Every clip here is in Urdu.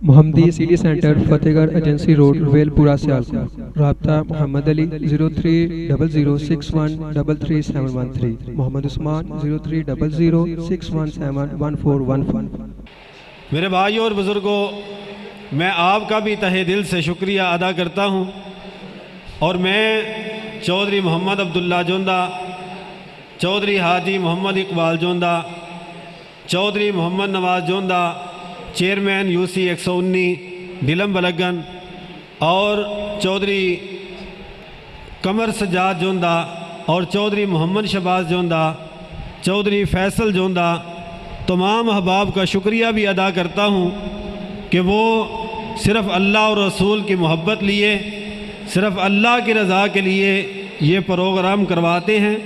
محمدی سٹی سینٹر فتح گڑھ ایجنسی روڈ رویل پورہ سیالکوٹ۔ رابطہ محمد علی 030061337113، محمد عثمان 030061711415۔ میرے بھائیوں اور بزرگوں، میں آپ کا بھی تہہ دل سے شکریہ ادا کرتا ہوں، اور میں چودھری محمد عبداللہ جوندہ، چودھری حاجی محمد اقبال جوندہ، چودھری محمد نواز جوندہ، چیئرمین UC 119 ڈیلم بلگن، اور چودھری قمر سجاد جوندہ، اور چودھری محمد شہباز جوندہ، چودھری فیصل جوندہ، تمام احباب کا شکریہ بھی ادا کرتا ہوں کہ وہ صرف اللہ اور رسول کی محبت لیے، صرف اللہ کی رضا کے لیے یہ پروگرام کرواتے ہیں،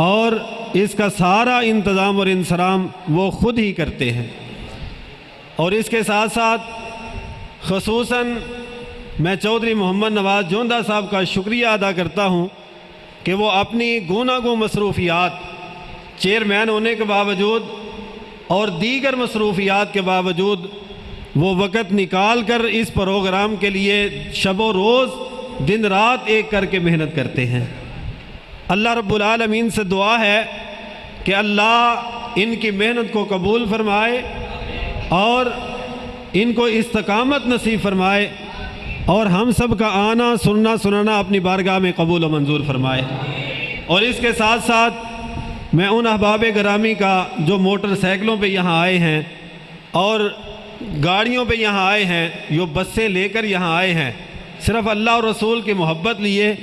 اور اس کا سارا انتظام اور انصرام وہ خود ہی کرتے ہیں۔ اور اس کے ساتھ ساتھ خصوصاً میں چودھری محمد نواز جوندہ صاحب کا شکریہ ادا کرتا ہوں کہ وہ اپنی گوناگوں مصروفیات، چیئرمین ہونے کے باوجود اور دیگر مصروفیات کے باوجود وہ وقت نکال کر اس پروگرام کے لیے شب و روز دن رات ایک کر کے محنت کرتے ہیں۔ اللہ رب العالمین سے دعا ہے کہ اللہ ان کی محنت کو قبول فرمائے اور ان کو استقامت نصیب فرمائے، اور ہم سب کا آنا سننا اپنی بارگاہ میں قبول و منظور فرمائے۔ اور اس کے ساتھ ساتھ میں ان احباب گرامی کا جو موٹر سائیکلوں پہ یہاں آئے ہیں اور گاڑیوں پہ یہاں آئے ہیں، جو بسیں لے کر یہاں آئے ہیں صرف اللہ اور رسول کی محبت لیے،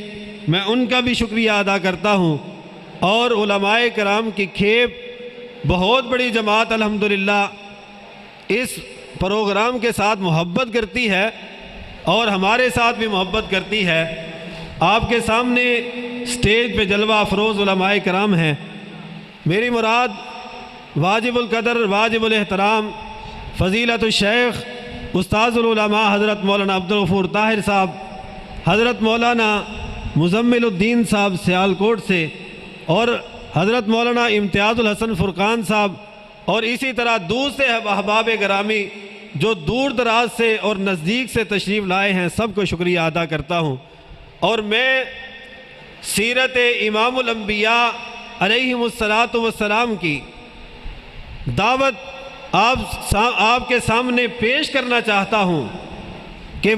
میں ان کا بھی شکریہ ادا کرتا ہوں۔ اور علماء کرام کی کھیپ بہت بڑی جماعت الحمدللہ اس پروگرام کے ساتھ محبت کرتی ہے اور ہمارے ساتھ بھی محبت کرتی ہے۔ آپ کے سامنے سٹیج پہ جلوہ افروز علماء کرام ہیں۔ میری مراد واجب القدر، واجب الاحترام، فضیلت الشیخ استاذ العلماء حضرت مولانا عبدالغفور طاہر صاحب، حضرت مولانا مزمل الدین صاحب سیالکوٹ سے، اور حضرت مولانا امتیاز الحسن فرقان صاحب، اور اسی طرح دوسرے احباب گرامی جو دور دراز سے اور نزدیک سے تشریف لائے ہیں، سب کو شکریہ ادا کرتا ہوں۔ اور میں سیرت امام الانبیاء علیہم الصلاۃ کی دعوت آپ کے سامنے پیش کرنا چاہتا ہوں کہ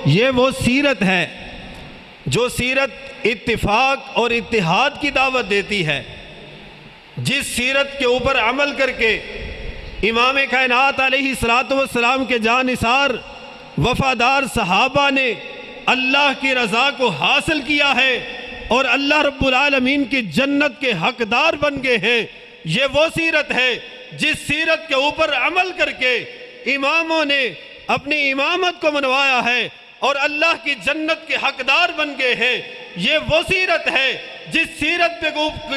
یہ وہ سیرت ہے جو سیرت اتفاق اور اتحاد کی دعوت دیتی ہے، جس سیرت کے اوپر عمل کر کے امام کائنات علیہ السلام کے جانثار وفادار صحابہ نے اللہ کی رضا کو حاصل کیا ہے اور اللہ رب العالمین کی جنت کے حقدار بن گئے ہیں۔ یہ وہ سیرت ہے جس سیرت کے اوپر عمل کر کے اماموں نے اپنی امامت کو منوایا ہے اور اللہ کی جنت کے حقدار بن گئے ہیں۔ یہ وہ سیرت ہے جس سیرت کے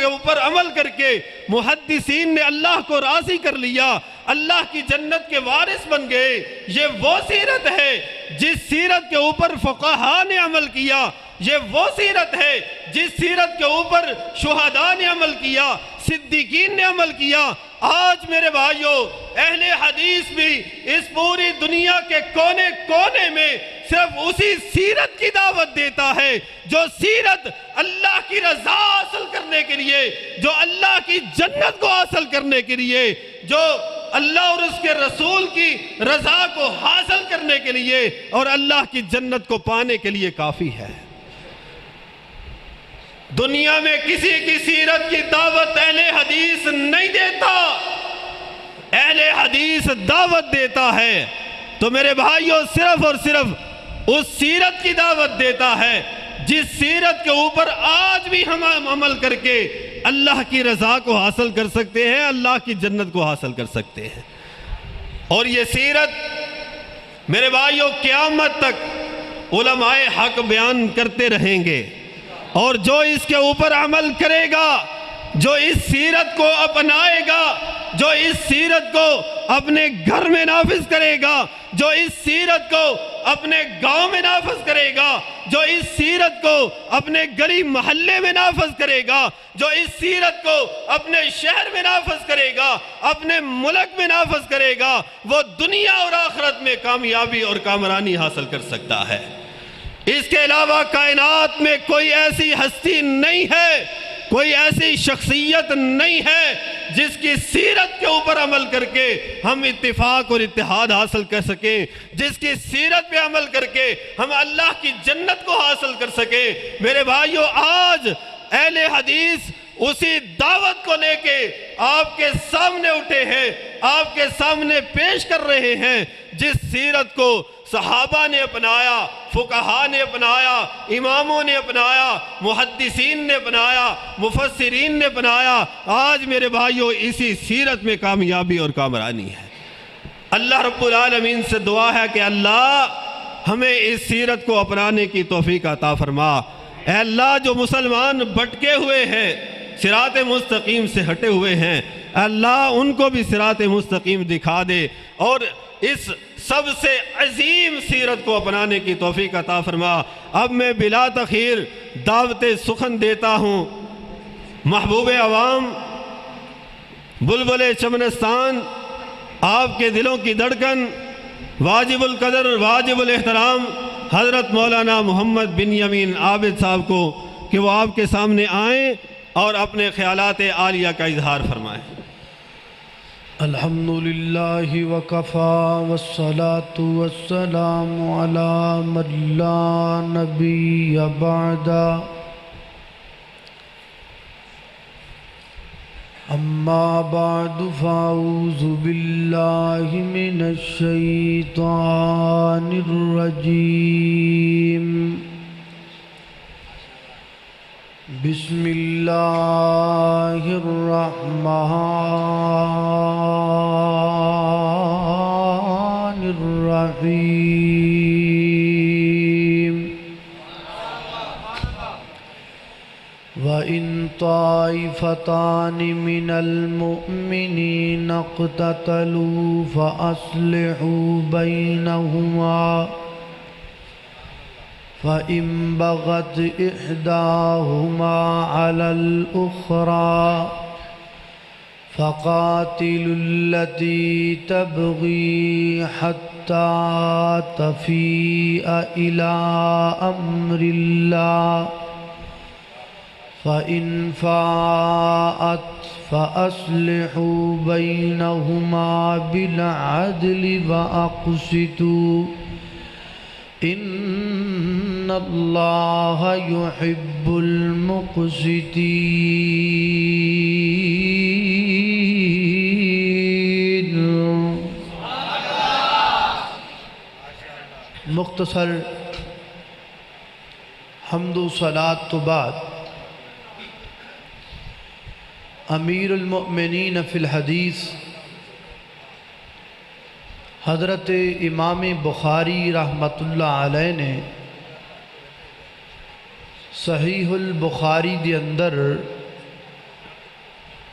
اوپر عمل کر کے محدثین نے اللہ کو راضی کر لیا، اللہ کی جنت کے وارث بن گئے۔ یہ وہ سیرت ہے جس سیرت کے اوپر فقہاء نے عمل کیا۔ یہ وہ سیرت ہے جس سیرت کے اوپر شہداء نے عمل کیا، صدیقین نے عمل کیا۔ آج میرے بھائیوں، اہل حدیث بھی اس پوری دنیا کے کونے کونے میں صرف اسی سیرت کی دعوت دیتا ہے، جو سیرت اللہ کی رضا حاصل کرنے کے لیے، جو اللہ کی جنت کو حاصل کرنے کے لیے، جو اللہ اور اس کے رسول کی رضا کو حاصل کرنے کے لیے اور اللہ کی جنت کو پانے کے لیے کافی ہے۔ دنیا میں کسی کی سیرت کی دعوت اہل حدیث نہیں دیتا، اہل حدیث دعوت دیتا ہے۔ تو میرے بھائیوں، صرف اور صرف اس سیرت کی دعوت دیتا ہے جس سیرت کے اوپر آج بھی ہم عمل کر کے اللہ کی رضا کو حاصل کر سکتے ہیں، اللہ کی جنت کو حاصل کر سکتے ہیں۔ اور یہ سیرت میرے بھائیوں قیامت تک علماء حق بیان کرتے رہیں گے، اور جو اس کے اوپر عمل کرے گا، جو اس سیرت کو اپنائے گا، جو اس سیرت کو اپنے گھر میں نافذ کرے گا، جو اس سیرت کو اپنے گاؤں میں نافذ کرے گا، جو اس سیرت کو اپنے گلی محلے میں نافذ کرے گا، جو اس سیرت کو اپنے شہر میں نافذ کرے گا، اپنے ملک میں نافذ کرے گا، وہ دنیا اور آخرت میں کامیابی اور کامرانی حاصل کر سکتا ہے۔ اس کے علاوہ کائنات میں کوئی ایسی ہستی نہیں ہے، کوئی ایسی شخصیت نہیں ہے جس کی سیرت کے اوپر عمل کر کے ہم اتفاق اور اتحاد حاصل کر سکیں، جس کی سیرت پہ عمل کر کے ہم اللہ کی جنت کو حاصل کر سکیں۔ میرے بھائیو، آج اہل حدیث اسی دعوت کو لے کے آپ کے سامنے اٹھے ہیں، آپ کے سامنے پیش کر رہے ہیں، جس سیرت کو صحابہ نے اپنایا، فقہاء نے اپنایا، اماموں نے اپنایا، محدثین نے اپنایا، مفسرین نے اپنایا۔ آج میرے بھائیوں اسی سیرت میں کامیابی اور کامرانی ہے۔ اللہ رب العالمین سے دعا ہے کہ اللہ ہمیں اس سیرت کو اپنانے کی توفیق عطا فرما۔ اے اللہ، جو مسلمان بھٹکے ہوئے ہیں، صراط مستقیم سے ہٹے ہوئے ہیں، اللہ ان کو بھی صراط مستقیم دکھا دے، اور اس سب سے عظیم سیرت کو اپنانے کی توفیق عطا فرما۔ اب میں بلا تاخیر دعوت سخن دیتا ہوں محبوب عوام، بلبل چمنستان، آپ کے دلوں کی دھڑکن، واجب القدر واجب الاحترام حضرت مولانا محمد بن یمین عابد صاحب کو، کہ وہ آپ کے سامنے آئیں اور اپنے خیالات عالیہ کا اظہار فرمائیں۔ الحمدللہ وکفا والصلاة والسلام علی من لا نبی بعد، اما بعد فاعوذ باللہ من الشیطان الرجیم، بسم اللہ الرحمن الرحیم، وَإِن طَائِفَتَانِ مِنَ الْمُؤْمِنِينَ اقْتَتَلُوا فَأَصْلِحُوا بَيْنَهُمَا، فَإِن بَغَتْ إِحْدَاهُمَا عَلَى الْأُخْرَى فَقَاتِلُوا الَّتِي تَبْغِي حَتَّى تَفِيءَ إِلَى أَمْرِ اللَّهِ، فَإِن فَاءَتْ فَأَصْلِحُوا بَيْنَهُمَا بِالْعَدْلِ وَأَقْسِطُوا إِنَّ اللَّهَ يُحِبُّ الْمُقْسِطِينَ۔ مختصر حمد و صلاۃ تو بعد امیر المؤمنین فی الحدیث حضرت امام بخاری رحمۃ اللہ علیہ نے صحیح البخاری دے اندر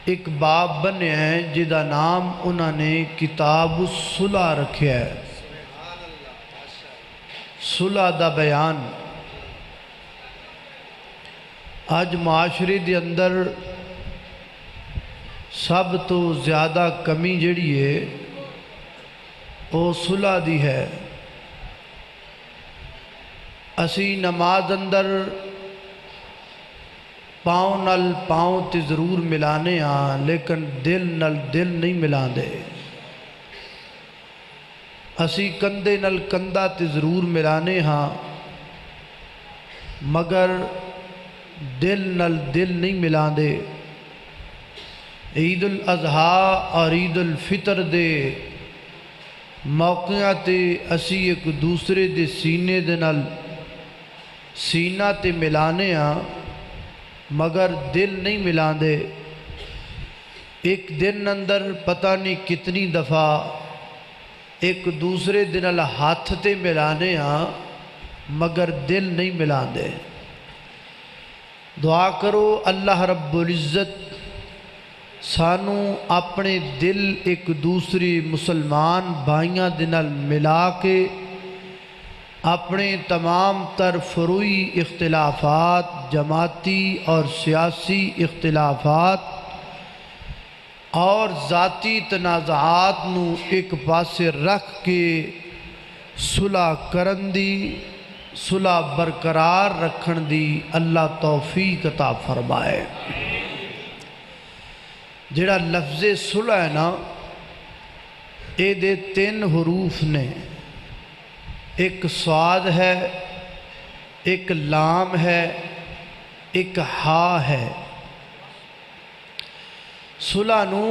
ایک باب بنے ہیں جدا نام انہوں نے کتاب الصلح رکھیا ہے۔ صلح دا بیان آج معاشرے دے اندر سب تو زیادہ کمی جڑی ہے وہ صلح دی ہے۔ اسی نماز اندر پاؤں نال پاؤں تے ضرور ملانے ہاں، لیکن دل نال دل نہیں ملان دے۔ اسی کندھے نال کندھا تے ضرور ملانے ہاں، مگر دل نال دل نہیں ملان دے۔ عید الاضحیٰ اور عید الفطر دے موقعہ تے اسی ایک دوسرے دے سینے دے نال سینہ تے ملانے ہاں، مگر دل نہیں ملان دے۔ ایک دن اندر پتہ نہیں کتنی دفعہ ایک دوسرے دے نال ہاتھ تے ملانے ہاں، مگر دل نہیں ملان دے۔ دعا کرو اللہ رب العزت سانو اپنے دل ایک دوسری مسلمان بھائیاں دے نال ملا کے اپنے تمام تر فروعی اختلافات، جماعتی اور سیاسی اختلافات اور ذاتی تنازعات نو ایک پاسے رکھ کے صلح کرن دی، صلح برقرار رکھن دی اللہ توفیق عطا فرمائے۔ جڑا لفظ صلح ہے نا، اے دے 3 حروف نے، ایک صاد ہے، ایک لام ہے، ایک ہا ہے۔ صلح نو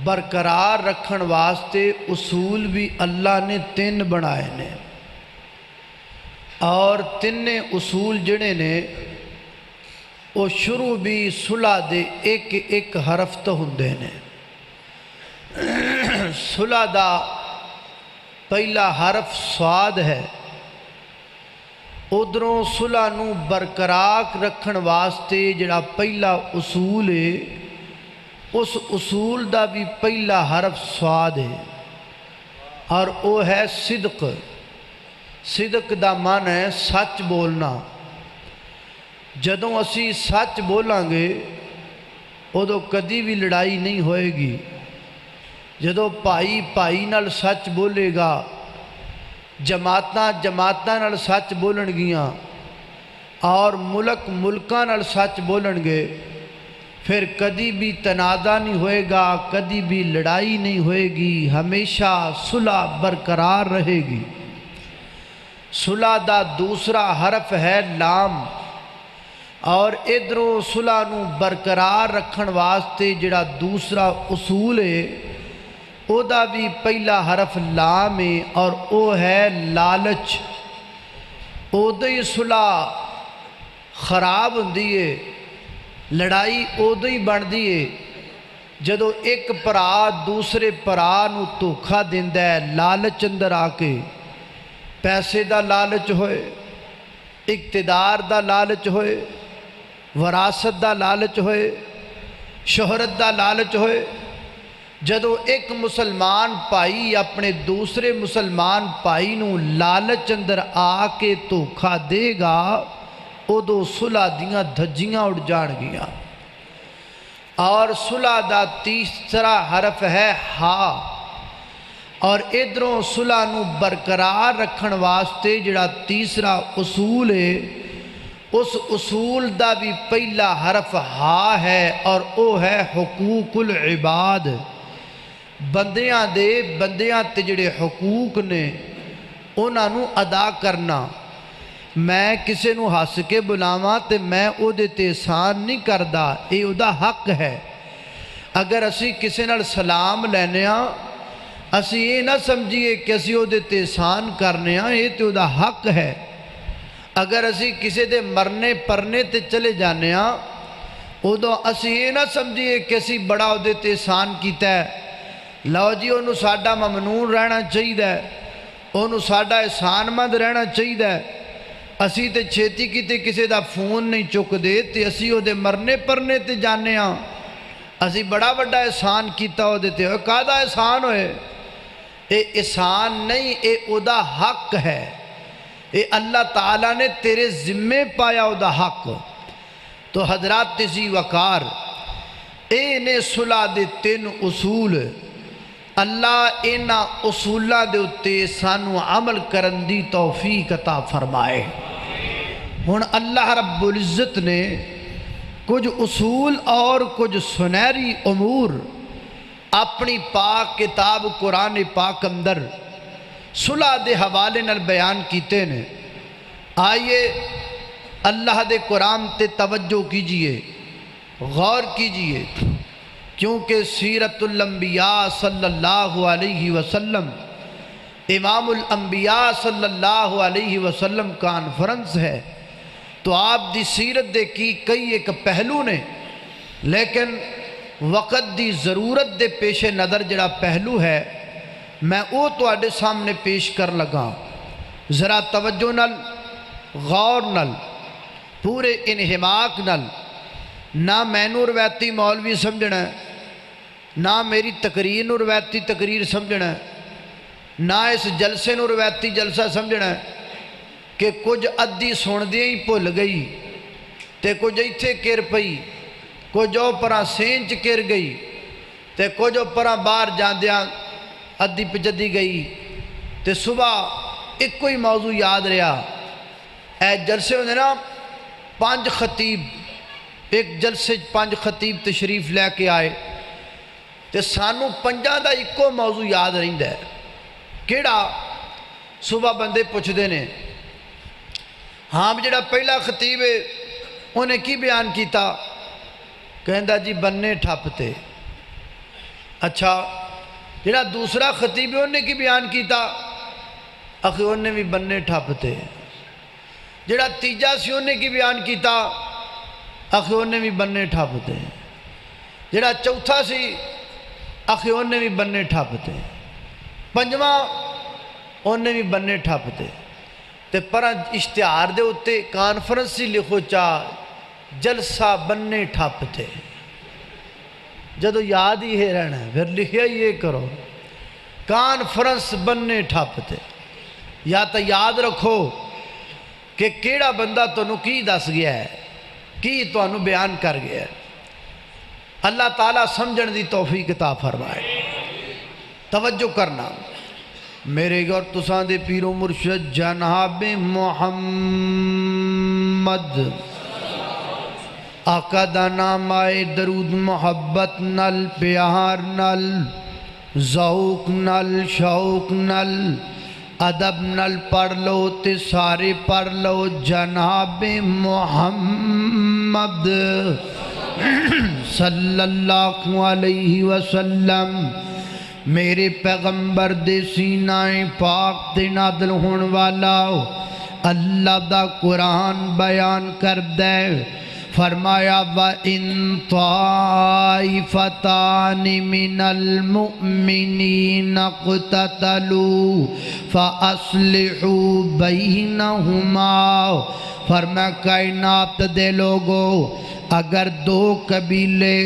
برقرار رکھن واسطے اصول بھی اللہ نے 3 بنائے نے، اور 3 اصول جڑے نے وہ شروع بھی صلح دے ایک حرف تو ہوندے نے۔ صلح دا پہلا حرف صاد ہے، ادھروں صلح نو برقرار رکھن واسطے جڑا پہلا اصول ہے، اس اصول دا بھی پہلا حرف صاد ہے، اور وہ ہے صدق۔ صدق دا معنی ہے سچ بولنا۔ جدوں اسی سچ بولاں گے ادو کدی بھی لڑائی نہیں ہوئے گی۔ جدوں بھائی بھائی نال سچ بولے گا، جماعتاں نال سچ بولن گیاں، اور ملکاں نال سچ بولن گے، پھر کدی بھی تنازع نہیں ہوئے گا، کدی بھی لڑائی نہیں ہوئے گی، ہمیشہ صلح برقرار رہے گی۔ صلح دا دوسرا حرف ہے لام، اور ادھروں صلح نو برقرار رکھن واسطے جڑا دوسرا اصول ہے، او دا بھی پہلا حرف لام ہے، اور او ہے لالچ۔ او دی صلح خراب ہوندی ہے، لڑائی او دی بندی ہے جدو ایک پرا دوسرے پرا نو دھوکھا دیندا ہے، لالچ اندر آ کے، پیسے دا لالچ ہوئے، اقتدار دا لالچ ہوئے، وراثت دا لالچ ہوئے، شہرت دا لالچ ہوئے۔ جدو ایک مسلمان بھائی اپنے دوسرے مسلمان بھائی نو لالچ اندر آ کے دھوکھا دے گا، ادو صلح دیاں دھجیاں اڑ جان گیاں۔ اور صلح دا تیسرا حرف ہے ہا، اور ادھروں صلح نو برقرار رکھن واسطے جڑا تیسرا اصول ہے، اس اصول دا بھی پہلا حرف ہا ہے، اور او ہے حقوق العباد۔ بندیاں تے جڑے حقوق نے انہاں نو ادا کرنا۔ میں کسے نو ہس کے بلاواں تے میں او دے تے احسان نہیں کردا، اے او دا حق ہے۔ اگر اسی کسے نال سلام لینے ہاں، اسی یہ نہ سمجھیے کہ اسی او دے تے احسان کرنے ہاں، یہ تے او دا حق ہے۔ اگر اسی کسے دے مرنے پرنے تے چلے جانے ہاں، ادو اسی یہ نہ سمجھیے کہ اسی بڑا او دے تے احسان کیتا ہے، لو جی انہوں ساڈا ممنون رہنا چاہیے، انہوں ساڈا احسان مند رہنا چاہیے، اسی تے چھیتی کیتے کسے دا فون نہیں چک دے تے اسی او دے مرنے پرنے تے جانے ہاں، اسی بڑا بڑا احسان کیتا او دے تے ہوئے، کہا احسان ہوئے؟ اے احسان نہیں، اے او دا حق ہے، اے اللہ تعالیٰ نے تیرے ذمے پایا او دا حق۔ تو حضرات ذی وقار، اے نے صلح دے 3 اصول، اللہ اینا اصولہ دے اتے سانو عمل کرن دی توفیق عطا فرمائے۔ ہن اللہ رب العزت نے کچھ اصول اور کچھ سنہری امور اپنی پاک کتاب قرآن پاک اندر صلح دے حوالے نال بیان کیتے نے۔ آئیے اللہ دے قرآن تے توجہ کیجئے، غور کیجئے، کیونکہ سیرت الانبیاء صلی اللہ علیہ وسلم، امام الانبیاء صلی اللہ علیہ وسلم کانفرنس ہے، تو آپ دی سیرت دے کی کئی ایک پہلو نے، لیکن وقت دی ضرورت دے پیش نظر جڑا پہلو ہے میں او تو آڈے سامنے پیش کر لگا۔ ذرا توجہ نل، غور نل، پورے انہماک نل نہ مینوں روایتی مولوی سمجھنا ہے، نہ میری تقریر نو روایتی تقریر سمجھنا ہے، نہ اس جلسے نو روایتی جلسہ سمجھنا ہے کہ کچھ ادھی سندیاں ہی بھل گئی تے کچھ ایتھے گر پئی، کچھ او پراں سینچ گر گئی تے کچھ او پراں باہر جاندیاں ادھی پجدی گئی تے صبح ایک کوئی موضوع یاد رہا۔ اے جلسے ہوندے نا 5 خطیب، ایک جلسے 5 خطیب تشریف لے کے آئے تے سانوں 5 دا ایکو موضوع یاد رہندا ہے۔ کیڑا؟ صبح بندے پوچھدے نے ہاں جڑا پہلا خطیب ہے انہیں کی بیان کیتا؟ کہندا جی بننے ٹھپتے۔ اچھا جڑا دوسرا خطیب ہے انہیں کی بیان کیتا؟ اخی انہیں بھی بننے ٹھپتے۔ جڑا تیجا سی انہیں کی بیان کیتا؟ اخی انہیں بھی بننے ٹھپتے۔ جڑا چوتھا سی اخی انہیں بھی بننے ٹھپتے۔ 5واں انہیں بھی بننے ٹھپتے۔ تے پرا اشتہار دے اتے کانفرنس سی لکھو چاہ جلسہ بننے ٹھپتے۔ جدو یاد ہی ہے رہنا ہے پھر لکھیا یہ کرو کانفرنس بننے ٹھپتے۔ یا تو یاد رکھو کہ کیڑا بندہ تانوں کی دس گیا ہے، کی تانوں بیان کر گیا ہے۔ اللہ تعالیٰ سمجھن دی توفیق عطا فرمائے۔ توجہ کرنا میرے گھر تساں دے پیر و مرشد جناب محمد آقا دا نام آئے، درود محبت نل، پیار نل، ذوق نل، شوق نل، ادب نل پڑھ لو تے سارے پڑھ لو جناب محمد صلی اللہ علیہ وسلم۔ میرے پیغمبر دے سینہ پاک تے نازل ہون والا اللہ دا قرآن بیان کر دے، فرمایا وَإِن طَائِفَتَانِ مِنَ الْمُؤْمِنِينَ اقْتَتَلُوا فَأَصْلِحُوا بَيْنَهُمَا۔ فرمایا کائنات دے لوگو اگر 2 قبیلے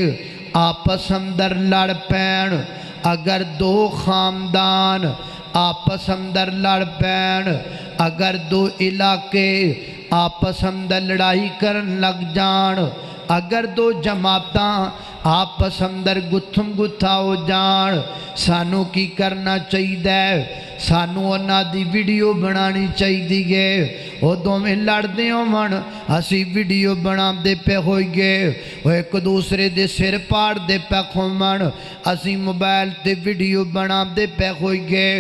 آپس اندر لڑ پین، اگر 2 خاندان آپس اندر لڑ پین، اگر 2 علاقے آپس اندر لڑائی کرن لگ جان، اگر 2 جماعتاں آپس اندر گتھم گتھا ہو جان، سانوں کی کرنا چاہیے؟ سانوں انہاں دی ویڈیو بنانی چاہیے۔ وہ دوویں لڑدے ہون اسی ویڈیو بنا دے پہ ہوئی گے، وہ ایک دوسرے دے سر پاڑ دے پہ کھومن اسی موبائل تے ویڈیو بنا دے پہ ہوئی گے،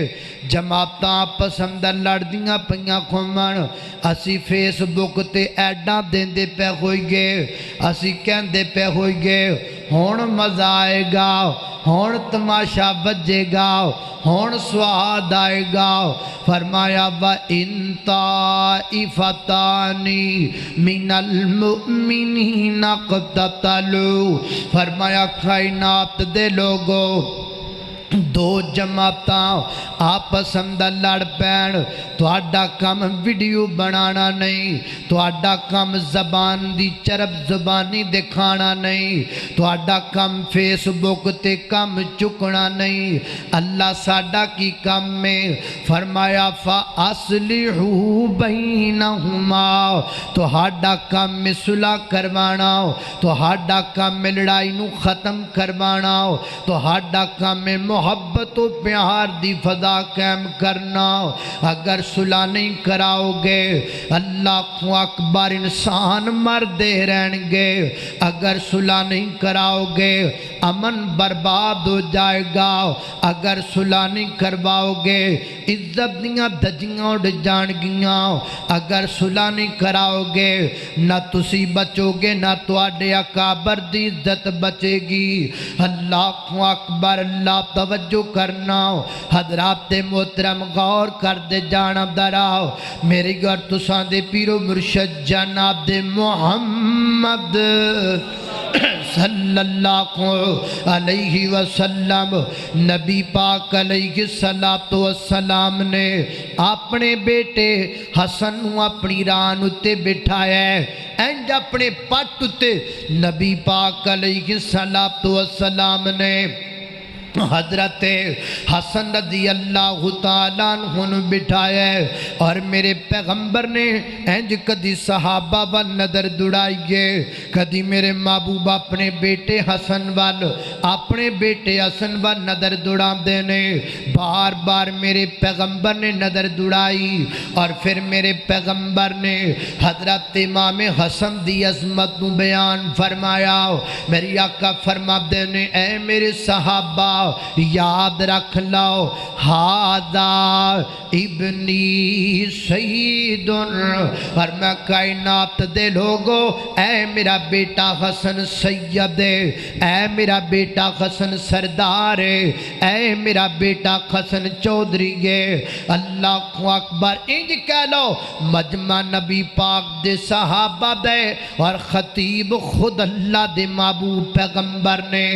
جماعتاں آپس اندر لڑدیاں پئیاں کھومن اسی فیس بک تے ایڈاں دین دے پہ ہوئی گے، اسی کہن دے پہ ہوئی گے ہون مزہ آئے گا، ہون تماشا بجے گا، ہون سواد آئے گا۔ فرمایا وَإِن طَائِفَتَانِ مِنَ الْمُؤْمِنِينَ اقْتَتَلُوا۔ فرمایا کائنات دے لوگو 2 جماعتاں آپس اندر لڑ پین، تہاڈا کم ویڈیو بنانا نہیں، تہاڈا کم زبان دی چرب زبانی دکھانا نہیں، تہاڈا کم فیس بک تے کم چکنا نہیں۔ اللہ ساڈا کی کم میں فرمایا فَأَصْلِحُوا بَيْنَهُمَا، تہاڈا کم میں صلح کروانا، تہاڈا کم میں لڑائی نو ختم کروانا، تہاڈا کم میں محبت و پیار دی فضا قائم کرنا۔ اگر صلح نہیں کراؤ گے اللہ اکبر انسان مردے رہن گے، اگر صلح نہیں کراؤ گے امن برباد ہو جائے گا، اگر صلح نہیں کرواؤ گے عزت دیاں دھجیاں اڑ جان گیاں، اگر صلح نہیں کراؤ گے نہ تسی بچو گے نہ تواڈے اکابر دی عزت بچے گی۔ اللہ اکبر، اللہ توجہ کرنا حضرات محترم غور کر دے جانب دراؤ میری گر تساں دے پیرو مرشد جناب دے محمد صلی اللہ علیہ وسلم نبی پاک علیہ السلام نے اپنے بیٹے حسن اپنی ران اتے بٹھایا ہے انج اپنے پٹ اتے نبی پاک علیہ السلام نے حضرت حسن رضی اللہ تعالیٰ عنہ بٹھایا ہے اور میرے پیغمبر نے انج کدی صحابہ و نظر دوڑائیے کدی میرے محبوب اپنے بیٹے حسن وال اپنے بیٹے حسن وال نظر دوڑا دینے بار بار میرے پیغمبر نے نظر دوڑائی اور پھر میرے پیغمبر نے حضرت امام حسن دی عظمت نو بیان فرمایا میری آقا فرما دینے اے میرے صحابہ یاد رکھ لو ہاذا ابنی سید اور میں کائنات دے لوگو اے میرا بیٹا حسن سید ہے اے میرا بیٹا حسن سردار ہے اے میرا بیٹا حسن چودھری ہے اللہ اکبر انج کہہ لو مجمع نبی پاک دے صحابہ دے اور خطیب خود اللہ دے محبوب پیغمبر نے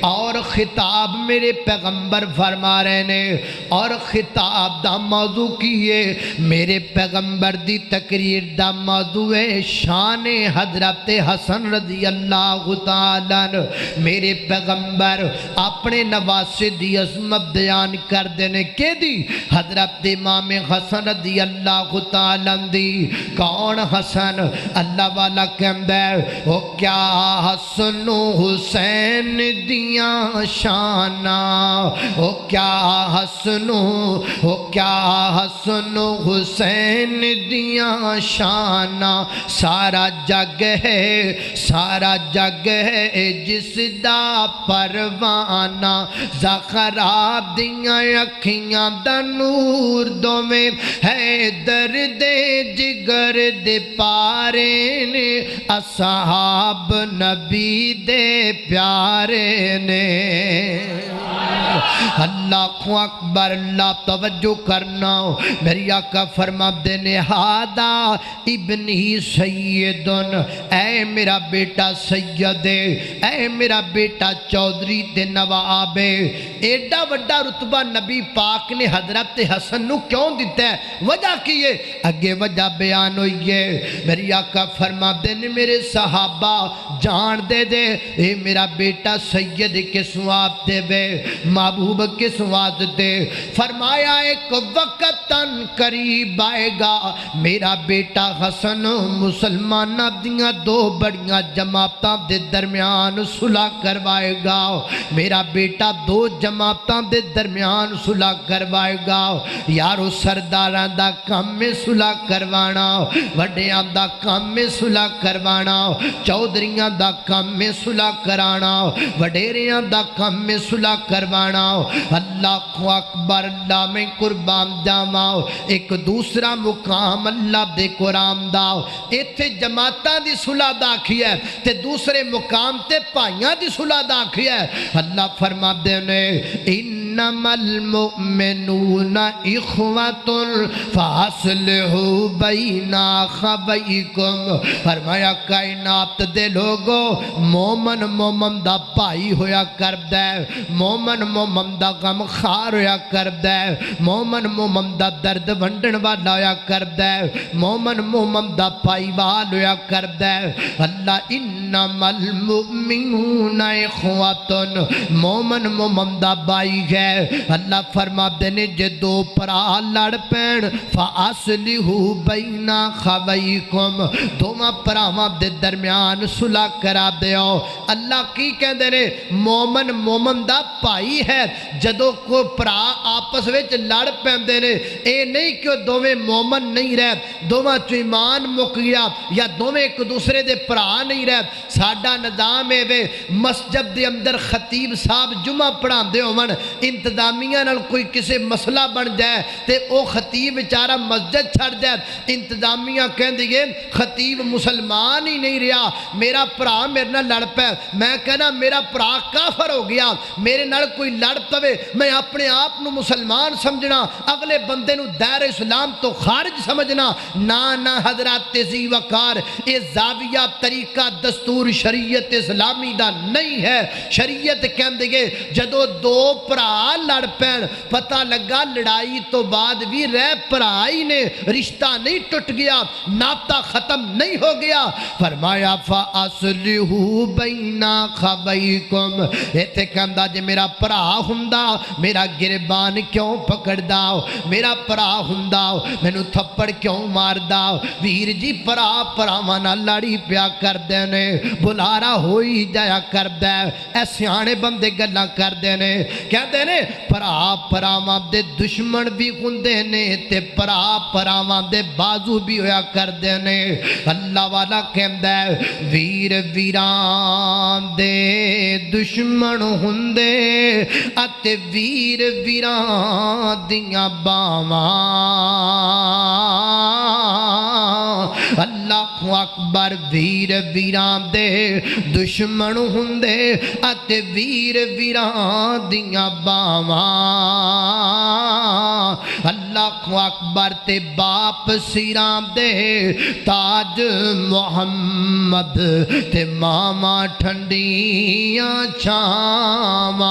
اور خطاب میرے پیغمبر فرما رہے نے اور خطاب دا موضوع کیے میرے پیغمبر دی تقریر دا موضوع ہے شان حضرت حسن رضی اللہ تعالیٰ میرے پیغمبر اپنے نواسے دی عظمت بیان کر دینے کے دی حضرت امام حسن رضی اللہ تعالیٰ دی کون حسن اللہ والا کہندہ ہے وہ کیا حسن حسین دیاں شانہ او کیا حسن او کیا حسن حسین دیاں شانہ سارا جگ ہے جس دا پروانہ زخراب دیاں اکھیاں دا نور دو میں ہے درد جگر دے پارے نے اصحاب نبی دے پیارے نے اللہ اکبر اللہ توجہ کرنا میری آقا فرما دینے ہادا ابنی سیدن اے میرا بیٹا سید اے میرا بیٹا چودھری دے نواب ایڈا وڈا رتبہ نبی پاک نے حضرت حسن نو کیوں دیتا ہے وجہ کیے اگے وجہ بیان ہوئی ہے میری آقا فرما دینے میرے صحابہ جان دے دے اے میرا بیٹا سید کس واب دے بے محبوب کس وعد دے فرمایا ایک وقتاً قریب آئے گا میرا بیٹا حسن مسلمانہ دیاں دو بڑیاں جماعتاں دے درمیان صلح کروائے گا میرا بیٹا دو جماعتاں دے درمیان صلح کروائے گا یارو سرداران دا کام میں صلح کروانا وڈیاں دا کام میں صلح کروانا چودھریاں دا کام میں صلح کرانا وڈیریاں دا کام میں صلح کروانا اللہ اکبر اللہ میں قربان جاواں ایک دوسرا مقام اللہ دے قرآن دا ایتھے جماعتاں دی صلح داکھی ہے تے دوسرے مقام تے پائیاں دی صلح داکھی ہے اللہ فرما دے نے انما المؤمنون اخوۃ فاصلحوا بین اخویکم فرمایا کائنات دے لوگو مومن دا بھائی ہویا کردا ہے مومن دا غم خار ہویا کردا ہے مومن دا درد ونڈن والا ہویا کردا ہے مومن دا بھائی وال ہویا کردا ہے اللہ انما المؤمنون اخوۃ مومن دا بھائی ہے اللہ فرما دینے جے دو پرا لڑ پین فاصلحوا بین اخویکم دوواں پراواں دے درمیان صلح کرا دیو اللہ کی کہندے نے مومن دا بھائی ہے جدو کو پرا آپس وچ لڑ پیندے نے اے نہیں کہ دوویں مومن نہیں رہ دوواں چ ایمان مک گیا یا دوویں ایک دوسرے دے پرا نہیں رہ ساڈا نظام ہے وے مسجد دے اندر خطیب صاحب جمعہ پڑھاندے ہون انتظامیہ نال کوئی کسے مسئلہ بن جائے تے او خطیب بیچارہ مسجد چھڑ جائے، انتظامیہ کہن دیئے خطیب مسلمان ہی نہیں رہا، میرا پرا میرے نال لڑ پہ، میں کہنا میرا پرا کافر ہو گیا، میرے نال کوئی لڑ پوے میں اپنے آپ نو مسلمان سمجھنا، اگلے بندے نو دائر اسلام تو خارج سمجھنا، نہ حضرات زی وقار اے زاویہ طریقہ دستور شریعت اسلامی دا نہیں ہے۔ شریعت کہن دے جدو دو پرا لڑ پین پتہ لگا لڑائی تو بعد بھی رہ پرائی نے، رشتہ نہیں ٹوٹ گیا، ناطہ ختم نہیں ہو گیا، فرمایا فَأَصْلِحُوا بَيْنَ أَخَوَيْكُمْ، ایتھے کہندا جے میرا پرا ہوندا میرا گربان کیوں پکڑ داؤ، میرا پرا ہوندا مینوں تھپڑ کیوں مار داؤ، ویر جی پرا پراوانا لڑی پیا کر دینے، بلارا ہوئی جایا کر دے، اے سیانے بندے گلا کر دینے، کہہ دینے پرا پراواں دے دشمن بھی ہوندے نے تے پرا پراواں دے بازو بھی ہویا کر دینے۔ اللہ والا کہندا ہے ویر ویران دے دشمن ہوندے اتے ویر ویران دیاں باواں، اللہ اکبر، ویر ویران دے دشمن ہوندے اتے ویر ویران دیاں باواں، اللہ اکبر، تے باپ سیران دے تاج محمد تے ماما ٹھنڈیاں چھاواں،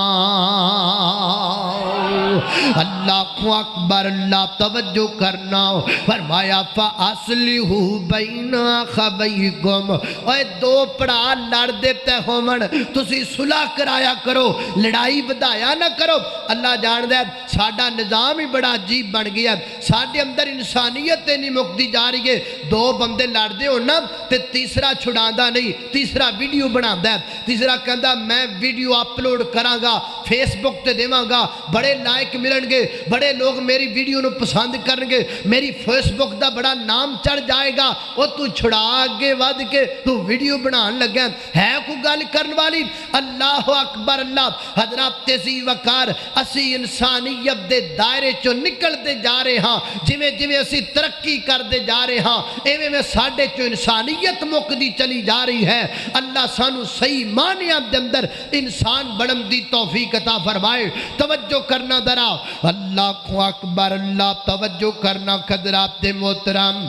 اللہ اکبر، اللہ توجہ کرنا، فرمایا فَأَصْلِحُوا بَيْنَ أَخَوَيْكُمْ، اوے دو پڑا لڑ دیتے ہومن تسی صلح کرایا کرو، لڑائی بدایا نہ کرو۔ اللہ جان دے ساڈا نظام ہی بڑا عجیب بن گیا، ساڈے اندر انسانیت نہیں مکتی جا رہی ہے، دو بندے لڑ دے ہونا تے تیسرا چھڑاندا نہیں، تیسرا ویڈیو بنادا ہے، تیسرا کہندا میں ویڈیو اپلوڈ کراں گا فیس بک تے دیواں گا، بڑے لائک ملن گے، بڑے لوگ میری ویڈیو نو پسند کرن گے، میری فیس بک دا بڑا نام چڑھ جائے گا، او تو چھڑا آگے ود کے تو ویڈیو بنان لگا ہے کو گل کرن والی۔ اللہ اکبر، اللہ حضرات تیزی وقار، اسی انسانیت دے دائرے چو نکل دے جا رہے ہاں، جویں اسی ترقی کر دے جا رہے ہاں، ایویں میں ساڈے چو انسانیت مکدی چلی جا رہی ہے۔ اللہ سانو صحیح معنیاں دے اندر انسان بنن دی توفیق عطا فرمائے۔ توجہ کرنا ذرا، اللہ اکبر، اللہ توجہ کرنا حضرات محترم،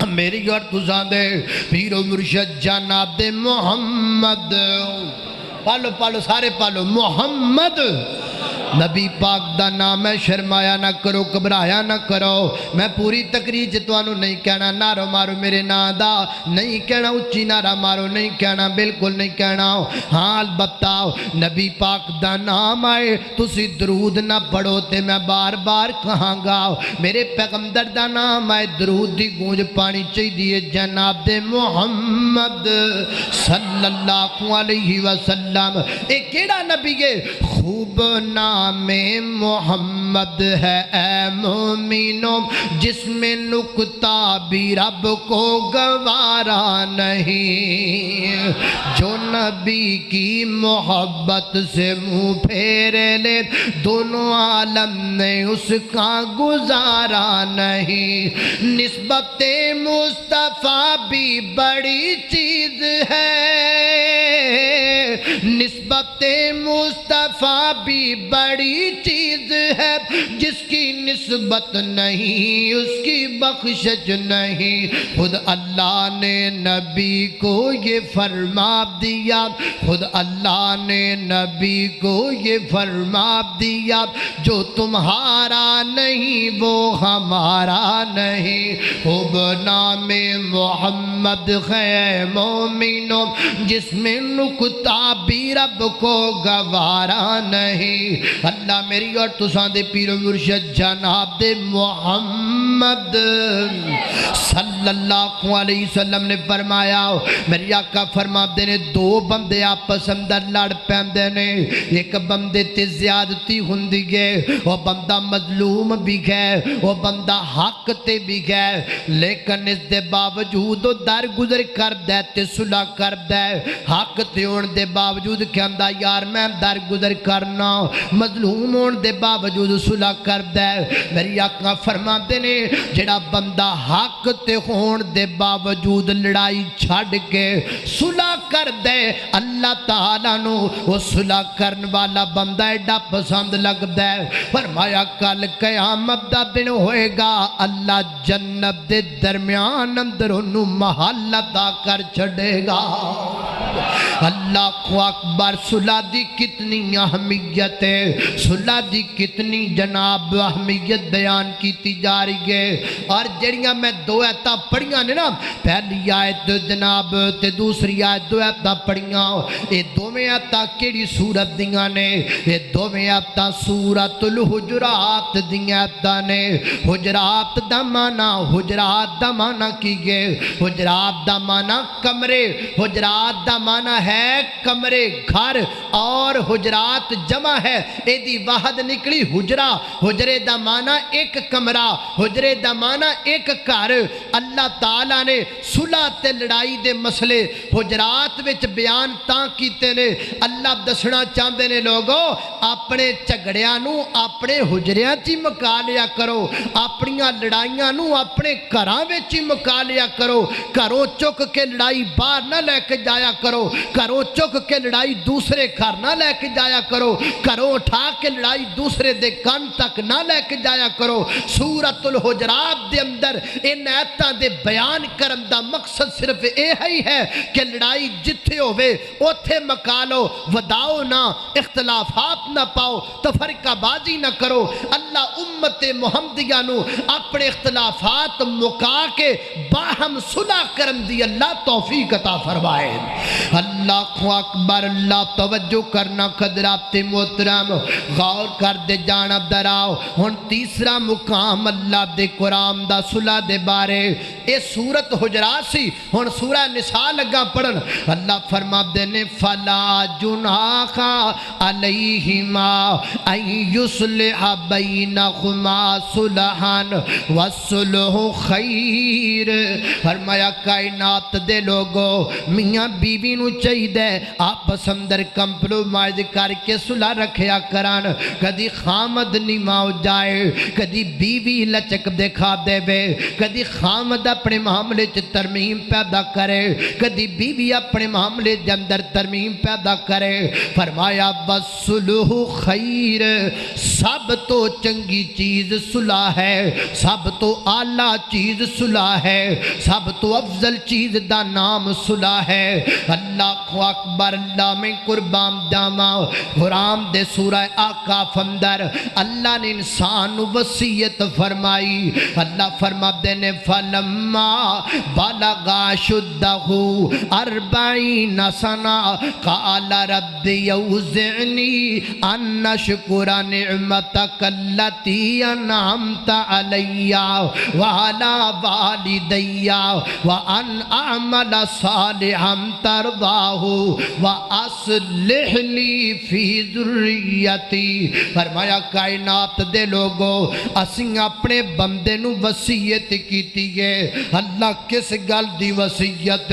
میری اور تساں دے پیر و مرشد جناب محمد، پالو پالو سارے پالو، محمد نبی پاک دا نام ہے، شرمایا نہ کرو، گھبرایا نہ کرو۔ میں پوری تقریر چ تانوں نہیں کہنا نعرہ مارو میرے نام دا، نہیں کہنا اچھی نعرہ مارو، نہیں کہنا بالکل نہیں کہنا، ہاں البتہ نبی پاک دا نام آئے تسی درود نہ پڑھو تے میں بار بار کہاں گا، میرے پیغمبر دا نام آئے درود دی گونج پانی چاہیے جناب محمد صلی اللہ علیہ وسلم۔ ایک کیڑا نبی ہے؟ خوب نام محمد ہے اے مومنوں جس میں نکتہ بھی رب کو گوارا نہیں، جو نبی کی محبت سے منہ پھیرے لے دونوں عالم نے اس کا گزارا نہیں، نسبت مصطفیٰ بھی بڑی چیز ہے، نسبت مصطفیٰ بھی بڑی چیز ہے، جس کی نسبت نہیں اس کی بخشش نہیں، خود اللہ نے نبی کو یہ فرما دیا، خود اللہ نے نبی کو یہ فرما دیا، جو تمہارا نہیں وہ ہمارا نہیں، خوب نام محمد ہے مومنوں جس میں نکتہ بھی رب کو گوارا نہیں۔ اللہ میری اور تساں دے پیر و مرشد جناب دے محمد صلی اللہ علیہ وسلم نے فرمایا، میری آقا فرما دے نے دو بندے آپس اندر لڑ پیندے نے، ایک بندے تے زیادتی ہوندی ہے، وہ بندہ مظلوم بھی ہے، وہ بندہ حق تے بھی ہے، لیکن اس دے باوجود وہ درگزر کر دے تے صلح کر دے، حق تے ہون دے باوجود کہندا یار میں درگزر کرنا مظلوم ہون دے باوجود صلح کردا ہے میری آقا فرماندے نے جڑا بندہ حق تے ہون دے باوجود لڑائی چھڈ کے صلح کر دے اللہ تعالیٰ نو وہ صلح کرن والا بندہ ایڈا پسند لگدا ہے فرمایا کل قیامت دا دن ہوئے گا اللہ جنت دے درمیان اندر انہوں محل عطا کر چھڑے گا اللہ اکبر صلح دی کتنی اہمیت ہے صلح دی کتنی جناب اہمیت بیان کیتی جا رہی ہے اور جڑیاں میں دو آیتاں پڑھیاں نے نا پہلی آیت جناب تے دوسری آیت دو آیتاں پڑھیاں یہ دوویں آیتاں کیڑی سورت دیاں نے یہ دوویں آیتاں سورۃ الحجرات دیاں آیتاں نے حجرات دا معنی کی گئے حجرات دا معنی کمرے حجرات دا معنی ہے کمرے گھر اور حجرات جمع ہے ایدی واحد نکلی حجرہ حجرے دا معنی ایک کمرہ حجرے دا معنی ایک گھر اللہ تعالیٰ نے صلح تے لڑائی دے مسئلے حجرات وچ بیان تاں کیتے نے اللہ دسنا چاہتے نے لوگوں اپنے جھگڑیاں نو اپنے حجریاں چی مکا لیا کرو اپنیاں لڑائیاں نو اپنے گھراں وچ ہی مکا لیا کرو گھروں چک کے لڑائی باہر نہ لے کے جایا کرو گھروں چک کے لڑائی دوسرے گھر نہ لے کے جایا کرو گھروں اٹھا کے لڑائی دوسرے دے کان تک نہ لے کے جایا کرو سورۃ الحجرات دے اندر ان آیتاں دے بیان کرن دا مقصد صرف یہی ہے کہ لڑائی جتھے ہوئے اوتھے مکا لو وداؤ نہ اختلافات نہ پاؤ تفرقہ بازی نہ کرو اللہ امت محمدیہ نو اپنے اختلافات مکا کے باہم صلح کرن دی اللہ توفیق عطا فرمائے اللہ اکبر اللہ توجہ کرنا قدرات محترم غور کر دے جانب دراؤ ہن تیسرا مقام اللہ دے قرآن دا صلح دے بارے اے سورت حجرات سی ہن سورہ نساء لگا پڑھن اللہ فرما دے نے فلا جناح علیہما ان یصلح بینہما صلحا والصلح خیر فرمایا کائنات دے لوگو میاں بیوی نو چاہیے آپس اندر کمپرومائز کر کے صلح رکھیا کران کدی خامد نیماؤ جائے کدی بیوی لچک دکھا دے بے کدی خامد اپنے معاملے چ ترمیم پیدا کرے کدی بیوی اپنے معاملے دے اندر ترمیم پیدا کرے فرمایا والصلح خیر سب تو چنگی چیز صلح ہے سب تو اعلیٰ چیز صلح ہے سب تو افضل چیز دا نام صلح ہے اللہ اکبر اللہ میں قربان جاواں قرآن دے سورہ آقاف اندر اللہ نے انسان وصیت فرمائی اللہ فرماتے نے فلما بلغا شدہ 40 سنہ قال رب اوزعنی ان اشکر نعمتک التی انعمت علی وعلی والدی وان اعمل صالحا ترضاہ واصلح لی فی ذریتی فرمایا کائنات دے لوگو اسیں اپنے بندے نو وصیت کیتی ہے اللہ کس گل دی وصیت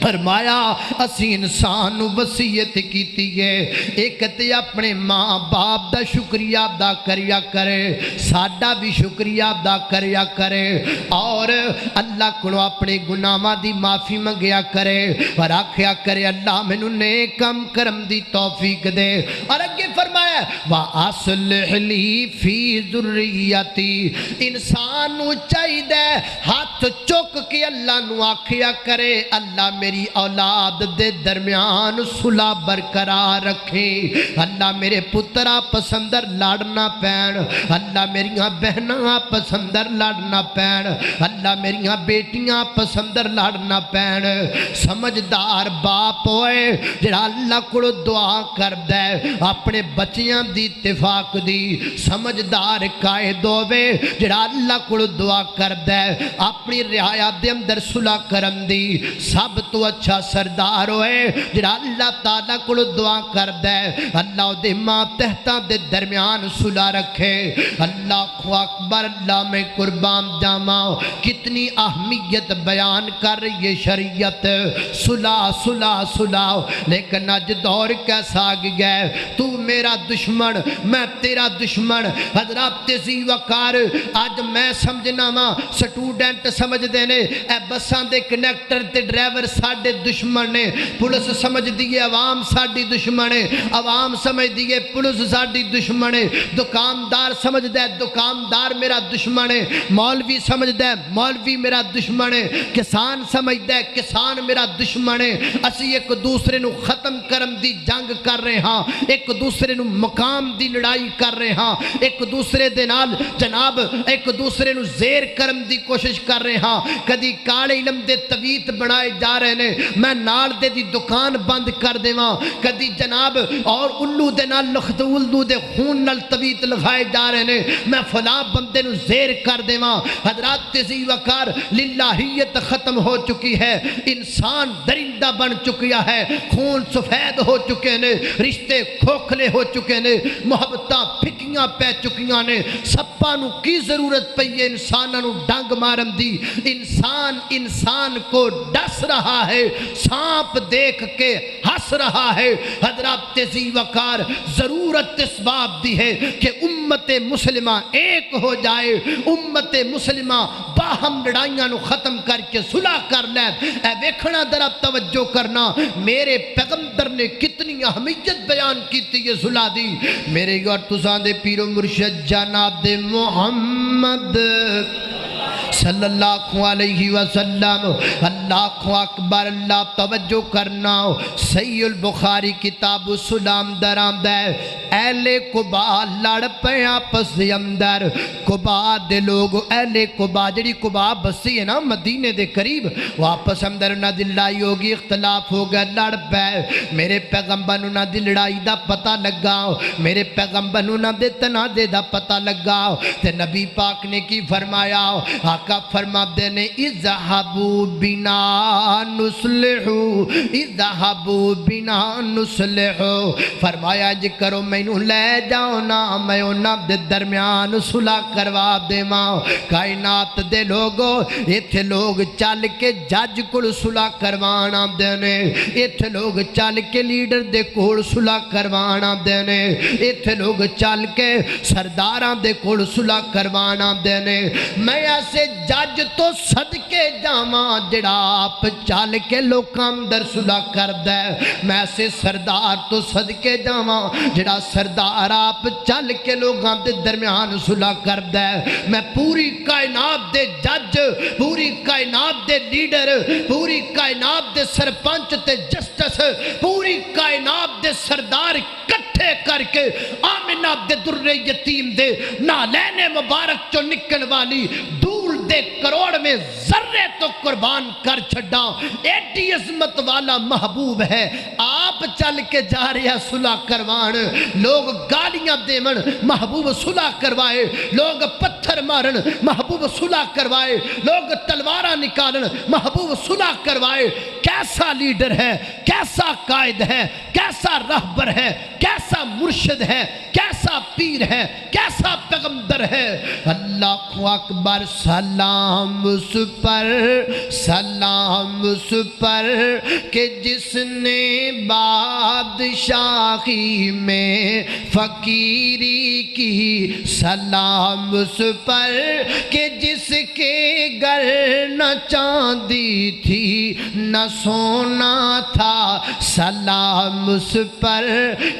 فرمایا اسی انسان وصیت کیتی ہے ایک تے اپنے ماں باپ دا شکریہ ادا کریا کرے ساڈا بھی شکریہ ادا کریا کرے اور اللہ کو اپنے گناہاں دی معافی منگیا کرے اور آکھیا کرے اللہ مینوں نیک کم کرم دی توفیق دے اور اگے فرمایا واصلح لی فی ذریتی انسان نو چاہیے ہاتھ چک کے اللہ نو آکھیا کرے اللہ میری اولاد دے درمیان صلح برقرار رکھے اللہ میرے پترا پسندر لڑنا پین اللہ میریاں بہناں پسندر لڑنا پین اللہ میریاں بیٹیاں پسندر لڑنا پین سمجھدار باپ ہوئے جڑا اللہ کو دعا کر دے اپنے بچیاں نبیاں دی اتفاق دی سمجھدار قائد ہووے جڑا اللہ کو دعا کردہ ہے اپنی رعایا دے اندر صلح کرم دی سب تو اچھا سردار ہوئے جڑا اللہ تعالیٰ کو دعا کردہ ہے اللہ دے ماں تحتاں دے درمیان صلح رکھے اللہ اکبر اللہ میں قربان جاما کتنی اہمیت بیان کر رہی ہے شریعت صلح صلح صلح لیکن آج دور کیسا آگ گئے تو میرا دشمن میں تیرا دشمن حضرات تیزی وقار آج میں سمجھنا ماں سٹوڈنٹ سمجھ دینے اے بسان دے کنیکٹر تے ڈرائیور ساڑھے دشمن نے پولیس سمجھ دیئے عوام ساڑھی دشمن ہے عوام سمجھ دیئے پولیس ساڑھی دشمن ہے دکاندار سمجھ دے دکاندار میرا دشمن ہے مولوی سمجھ دے مولوی میرا دشمن ہے کسان سمجھ دے کسان میرا دشمن ہے اسی ایک دوسرے نو ختم کرم دی جنگ کر رہے ہاں ایک دوسرے نو مقام دی لڑائی کر رہے ہاں ایک دوسرے دے نال جناب ایک دوسرے نو زیر کرم دی کوشش کر رہے ہاں کدی کالے علم دے طویت بنائے جا رہے نے میں نال دے دی دکان بند کر دے ماں کدی جناب اور الو دے نال لخدولو دے خون نال طویت لگائے جا رہے نے میں فلاں بندے نو زیر کر دے ماں حضرات تیزی وقار للہیت ختم ہو چکی ہے انسان درندہ بن چکیا ہے خون سفید ہو چکے نے رشتے کھوکھلے ہو چکے نے محبتاں پھکیاں پہ چکیاں نے سپا نو کی ضرورت پئی ہے انسانہ نو ڈنگ مارم دی انسان انسان کو ڈس رہا ہے سانپ دیکھ کے ہس رہا ہے حضرات تیزی وقار ضرورت اس باب دی ہے کہ امت مسلمہ ایک ہو جائے امت مسلمہ باہم لڑائیاں نو ختم کر کے صلح کر لے اے ویکھنا ذرا توجہ کرنا میرے پیغمبر نے کتنی اہمیت بیان کی تھی یہ صلح دی میرے اور تساں دے پیر و مرشد جناب محمد صلی اللہ علیہ وسلم اللہ اکبر اللہ توجہ کرنا صحیح البخاری کتاب السلام درام دے اہل قبا لڑ پہ آپس دے اندر قبا دے لوگ اہل قبا جڑی قبا بسی ہے نا مدینے دے قریب واپس اندر نہ دل لڑائی ہوگی اختلاف ہوگا لڑ پہ میرے پیغمبر نہ دل لڑائی دا پتہ لگا میرے پیغمبر نہ دے تنازع دا پتہ لگا تے نبی پاک نے کی فرمایا آقا فرما دینے اذہبوا بنا نصلحو اذہبوا بنا نصلحو فرمایا جی کرو میں نو لے جاؤ نا میں انہاں دے درمیان صلح کروا دے ماں کائنات دے لوگو ایتھے لوگ چل کے جج کول صلح کروانا دینے ایتھے لوگ چل کے لیڈر دے کول صلح کروانا دینے ایتھے لوگ چل کے سرداراں دے کول صلح کروانا دینے میں ایسے جج تو صدقے جاواں جڑا آپ چل کے لوکاں اندر صلح کردے میں ایسے سردار تو صدقے جاواں جڑا سردار آپ چل کے لوگاں دے درمیان صلح کردے میں پوری کائنات دے جج پوری کائنات دے لیڈر پوری کائنات دے سرپنچ تے جسٹس پوری کائنات دے سردار کٹھے کر کے آمنہ دے در یتیم دے نالین مبارک چو نکل والی دول دے کروڑ میں ذرے تو قربان کر چھڑا ایڈی عظمت والا محبوب ہے آپ چل کے جا رہے ہیں صلح کروان لوگ گالیاں دیون محبوب صلح کروائے لوگ پتھر مارن محبوب صلح کروائے لوگ تلوارہ نکالن محبوب صلح کروائے کیسا لیڈر ہے کیسا قائد ہے کیسا رہبر ہے کیسا مرشد ہے کیسا پیر ہے کیسا پیغمبر ہے اللہ اکبر سلام اس پر سلام اس پر کہ جس نے بادشاہی میں فقیری کی سلام اس پر کہ جس کے گھر نہ چاندی تھی نہ سونا تھا سلام اس پر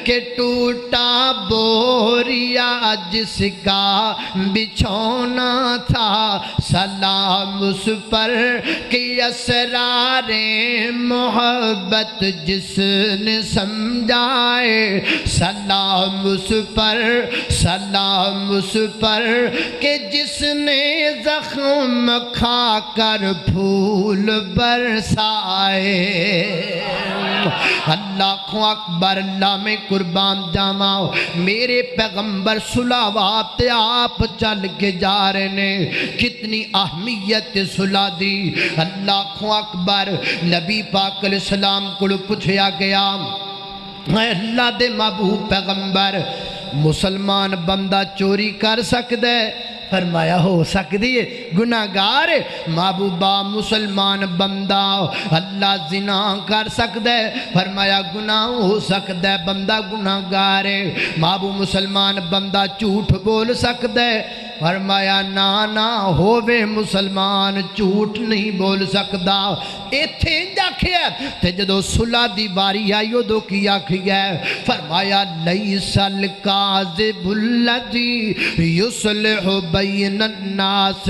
کہ ٹوٹا بوریا جس کا بچھونا تھا سلام اس پر کہ اسرار محبت جس نے سمجھائے، سلام اس پر، سلام اس پر کہ جس نے زخم کھا کر پھول برسائے۔ اللہ اکبر، اللہ میں قربان جاواں، میرے پیغمبر صلوات آپ چل کے جا رہے نے، کتنی اہمیت صلح دی۔ اللہ اکبر، نبی پاک علیہ السلام کو پوچھا گیا، اے اللہ دے محبوب پیغمبر، مسلمان بندہ چوری کر سکتا ہے؟ فرمایا ہو سکتی ہے، گناہگار ہے۔ محبوبہ مسلمان بندہ اللہ زنا کر سکتا ہے؟ فرمایا گناہ ہو سکتا ہے، بندہ گناہگار ہے۔ محبوب مسلمان بندہ جھوٹ بول سکتا ہے؟ فرمایا نہ ہووے مسلمان جھوٹ نہیں بول سکتا۔ ایتھے آکھیا تے جدو صلح دی باری آئی ادو کی آکھیا فرمایا لیس الکاذب الذی یصلح بین الناس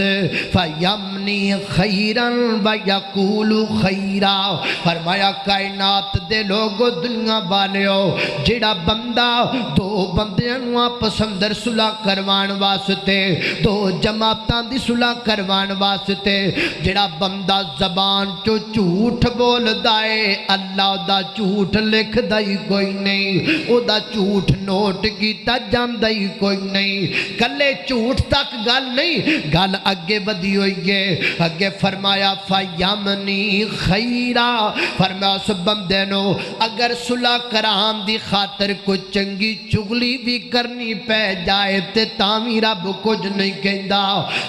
فیمنی خیرا ویقول خیرا۔ فرمایا کائنات دے لوگو دنیا والیو، جڑا بندہ دو بندیاں نو آپس اندر صلح کروان واسطے، دو جماعتاں دی صلح کروان واسطے جڑا بندہ زبان چو جھوٹ بول دائے، اللہ دا جھوٹ لکھ دائی کوئی نہیں، او دا جھوٹ نوٹ کیتا جام دائی کوئی نہیں۔ کلے جھوٹ تک گل نہیں، گل اگے بدی ہوئی ہے۔ اگے فرمایا فیمنی خیرا، فرمایا اس بندے نو اگر صلح کرام دی خاطر کوئی چنگی چگلی بھی کرنی پہ جائے تے تامی رب کچھ نہیں کہندا۔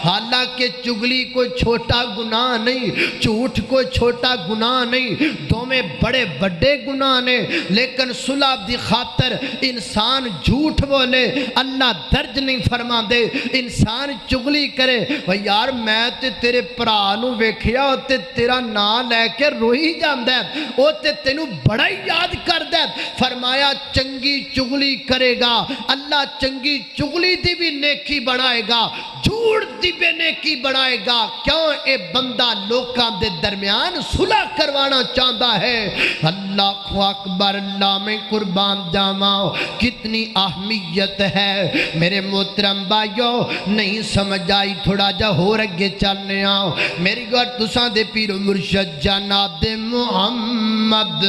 حالانکہ چگلی کوئی چھوٹا گناہ نہیں، جھوٹ کوئی چھوٹا گناہ نہیں، دو میں بڑے بڑے گناہ نے، لیکن صلح دی خاطر انسان جھوٹ بولے اللہ درج نہیں فرما دے۔ انسان چگلی کرے، یار میں تے تیرے پرانو ویکھیا تے تیرا نام لے کے روئی جاندہ ہے، او تے تینو بڑا یاد کردہ ہے۔ فرمایا چنگی چگلی کرے گا اللہ چنگی چگلی دی بھی نیکی بڑھائے گا، جھوٹ دی بھی نیکی بڑھائے گا۔ کیوں؟ اے بندہ لوکاں دے درمیان صلح کروانا چاہتا ہے۔ اللہ اکبر، اللہ میں قربان جاواں، کتنی اہمیت ہے۔ میرے محترم بھائیو، نہیں سمجھ آئی تھوڑا جا ہو رگے چلنے آؤ۔ میری گھر تساں دے پیر مرشد جناب محمد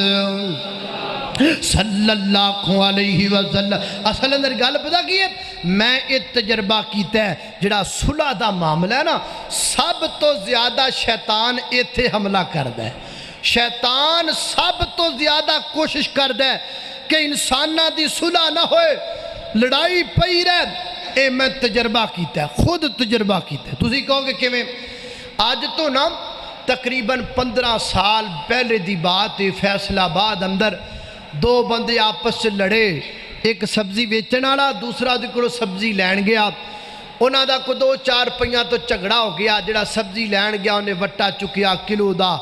صلی اللہ علیہ وسلم اصل اندر گل پتا کی ہے، میں ایک تجربہ کیتا ہے جڑا صلح دا معاملہ ہے نا، سب تو زیادہ شیطان ایتھے حملہ کردہ ہے۔ شیطان سب تو زیادہ کوشش کردہ ہے کہ انسانہ دی صلح نہ ہوئے، لڑائی پئی رہ۔ اے میں تجربہ کیتا ہے، خود تجربہ کیتا ہے۔ تسی کہو گے کہ میں آج تو نا تقریباً 15 سال پہلے دی بات ہے، فیصل آباد اندر دو بندے آپس سے لڑے، ایک سبزی ویچن والا، دوسرا دے کولوں سبزی لین گیا۔ انہاں دا کو 2-4 پئیاں تو جھگڑا ہو گیا۔ جڑا سبزی لین گیا انہیں وٹا چکیا کلو دا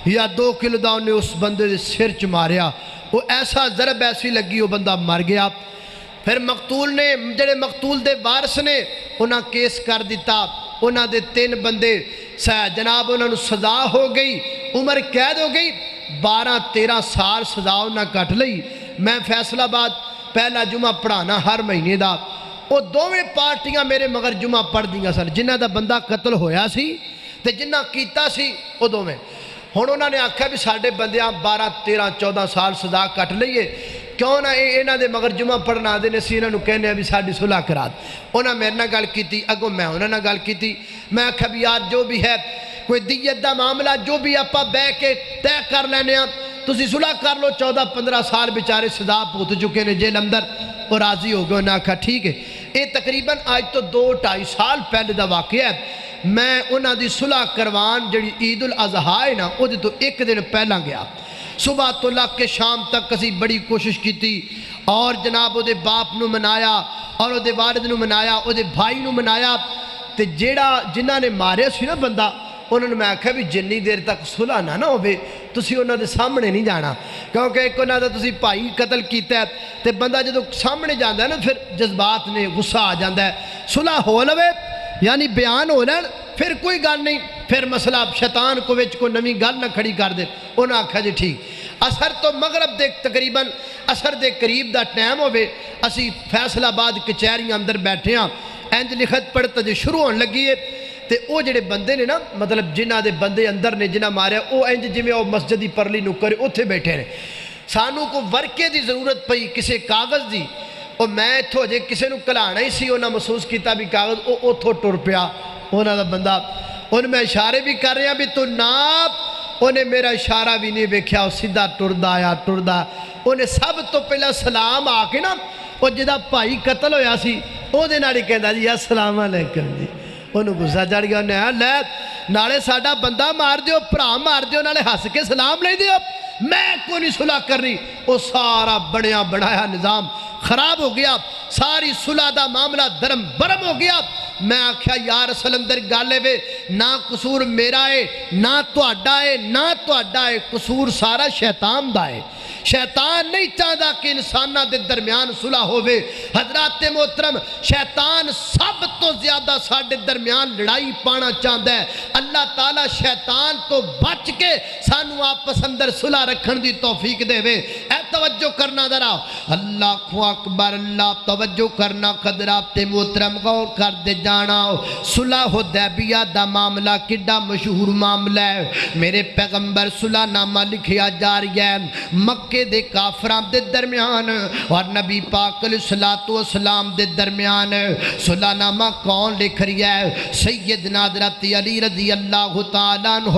یا 2 کلو دا، انہیں اس بندے دے سر چ ماریا، وہ ایسا ضرب ایسی لگی وہ بندہ مر گیا۔ پھر مقتول نے، جڑے مقتول دے وارث نے، انہاں کیس کر دیتا، انہاں دے 3 بندے جناب انہاں نو سزا ہو گئی، عمر قید ہو گئی، 12-13 سال سزا انہاں کٹ لئی۔ میں فیصل آباد پہلا جمعہ پڑھانا ہر مہینے دا، وہ دوویں پارٹیاں میرے مگر جمعہ پڑھ دیا سن، جنہ دا بندہ قتل ہویا سی تے جنہ کیتا سی وہ دوویں۔ ہن انہاں نے آکھیا بھی ساڈے بندیاں 12-13-14 سال سزا کٹ لئیے، کیوں نہ انہاں دے مگر جمعہ پڑھنا دے نے سی، انہاں نو کہنے بھی ساڈی صلح کرا دے۔ انہاں میرے نال گل کیتی، اگوں میں انہاں نال گل کیتی، میں آکھیا بھی یار جو بھی ہے کوئی دیت دا معاملہ جو بھی آپا بہ کے طے کر لینے ہاں، تسی صلح کر لو۔ 14-15 سال بیچارے سزا پوت چکے نے جیل اندر، اور راضی ہو گئے۔ انہاں آکھیا ٹھیک ہے۔ یہ تقریباً آج تو 2-2.5 سال پہلے دا واقعہ ہے۔ میں انہاں دی صلح کروان جڑی عید الاضحیٰ ہے نا، وہ تو 1 دن پہلا گیا۔ صبح تو لگ کے شام تک اسی بڑی کوشش کی تھی، اور جناب وہ دے باپ نو منایا، اور وہ دے والد نو منایا، وہ دے بھائی نو منایا، تے جنہاں نے مارے سی نا بندہ، انہوں نے میں آکھا بھی جنی دیر تک صلح نہ ہوئے تسی انہوں دے سامنے نہیں جانا، کیونکہ ایک انہوں دا تسی بھائی قتل کیتا ہے تے بندہ جدو سامنے جاندہ ہے نا پھر جذبات نے غصہ آ جاندہ ہے۔ صلح ہو لوے یعنی بیان ہو لین پھر کوئی گل نہیں، پھر مسئلہ شیطان کو وچ کوئی نویں گل نہ کھڑی کر دے۔ انہاں آکھا جی ٹھیک، اثر تو مغرب دے تقریباً اثر دے قریب دا ٹائم ہوئے، اسی فیصل آباد کچہریاں اندر بیٹھے ہاں، انج لکھت پڑھتا جو شروع ہونے لگی ہے، تے او جڑے بندے نے نا، مطلب جنہ دے بندے اندر نے جنہ ماریا، او انج جویں او مسجد دی پرلی نکر اوتھے بیٹھے نے۔ سانو کو ورکے دی ضرورت پئی کسے کاغذ دی، اور میں اتھو جے کسے نو کلانا ہی سی، انہاں محسوس کیتا بھی کاغذ، او اتھو ٹر پیا انہاں دا بندہ، ان میں اشارے بھی کر رہے ہیں بھی تو ناپ، انہیں میرا اشارہ بھی نہیں بیکھیا، وہ سیدھا ٹردا آیا ٹردا، انہیں سب تو پہلا سلام آ کے نا، وہ جدہ بھائی قتل ہویا سی، وہ دے ناڑی کہندا جی السلام علیکم جی، انہوں غصہ چڑھ گیا، انہیں لے نالے ساڈا بندہ مار دیو، بھرا مار دیو، نالے ہس کے سلام لے دیو، میں کوئی نہیں صلح کرنی۔ وہ سارا بنیا بنایا نظام خراب ہو گیا، ساری صلح دا معاملہ درم برم ہو گیا۔ میں آکھیا یا رسول اندر گالے وے، نہ قصور میرا ہے نہ تہاڈا ہے، نہ تہاڈا ہے، قصور سارا شیطان دا ہے۔ شیطان نہیں چاہتا کہ انسانہ دے درمیان صلح ہوئے۔ حضرات محترم، شیطان سب تو زیادہ ساڑھے درمیان لڑائی پانا چاہتا ہے۔ اللہ تعالیٰ شیطان تو بچ کے سانو آپس اندر صلح رکھن دی توفیق دے وے۔ اے توجہ کرنا ذرا، اللہ اکبر، اللہ توجہ کرنا، حضرات محترم غور کر دے جانا۔ صلح حدیبیہ دا معاملہ کڈا مشہور معاملہ ہے۔ میرے پیغمبر صلح نامہ لکھیا جا رہی ہے مکے دے کافران دے درمیان اور نبی پاک علیہ السلام دے درمیان۔ صلح نامہ کون لکھ رہی ہے؟ سیدنا حضرت علی رضی اللہ تعالیٰ عنہ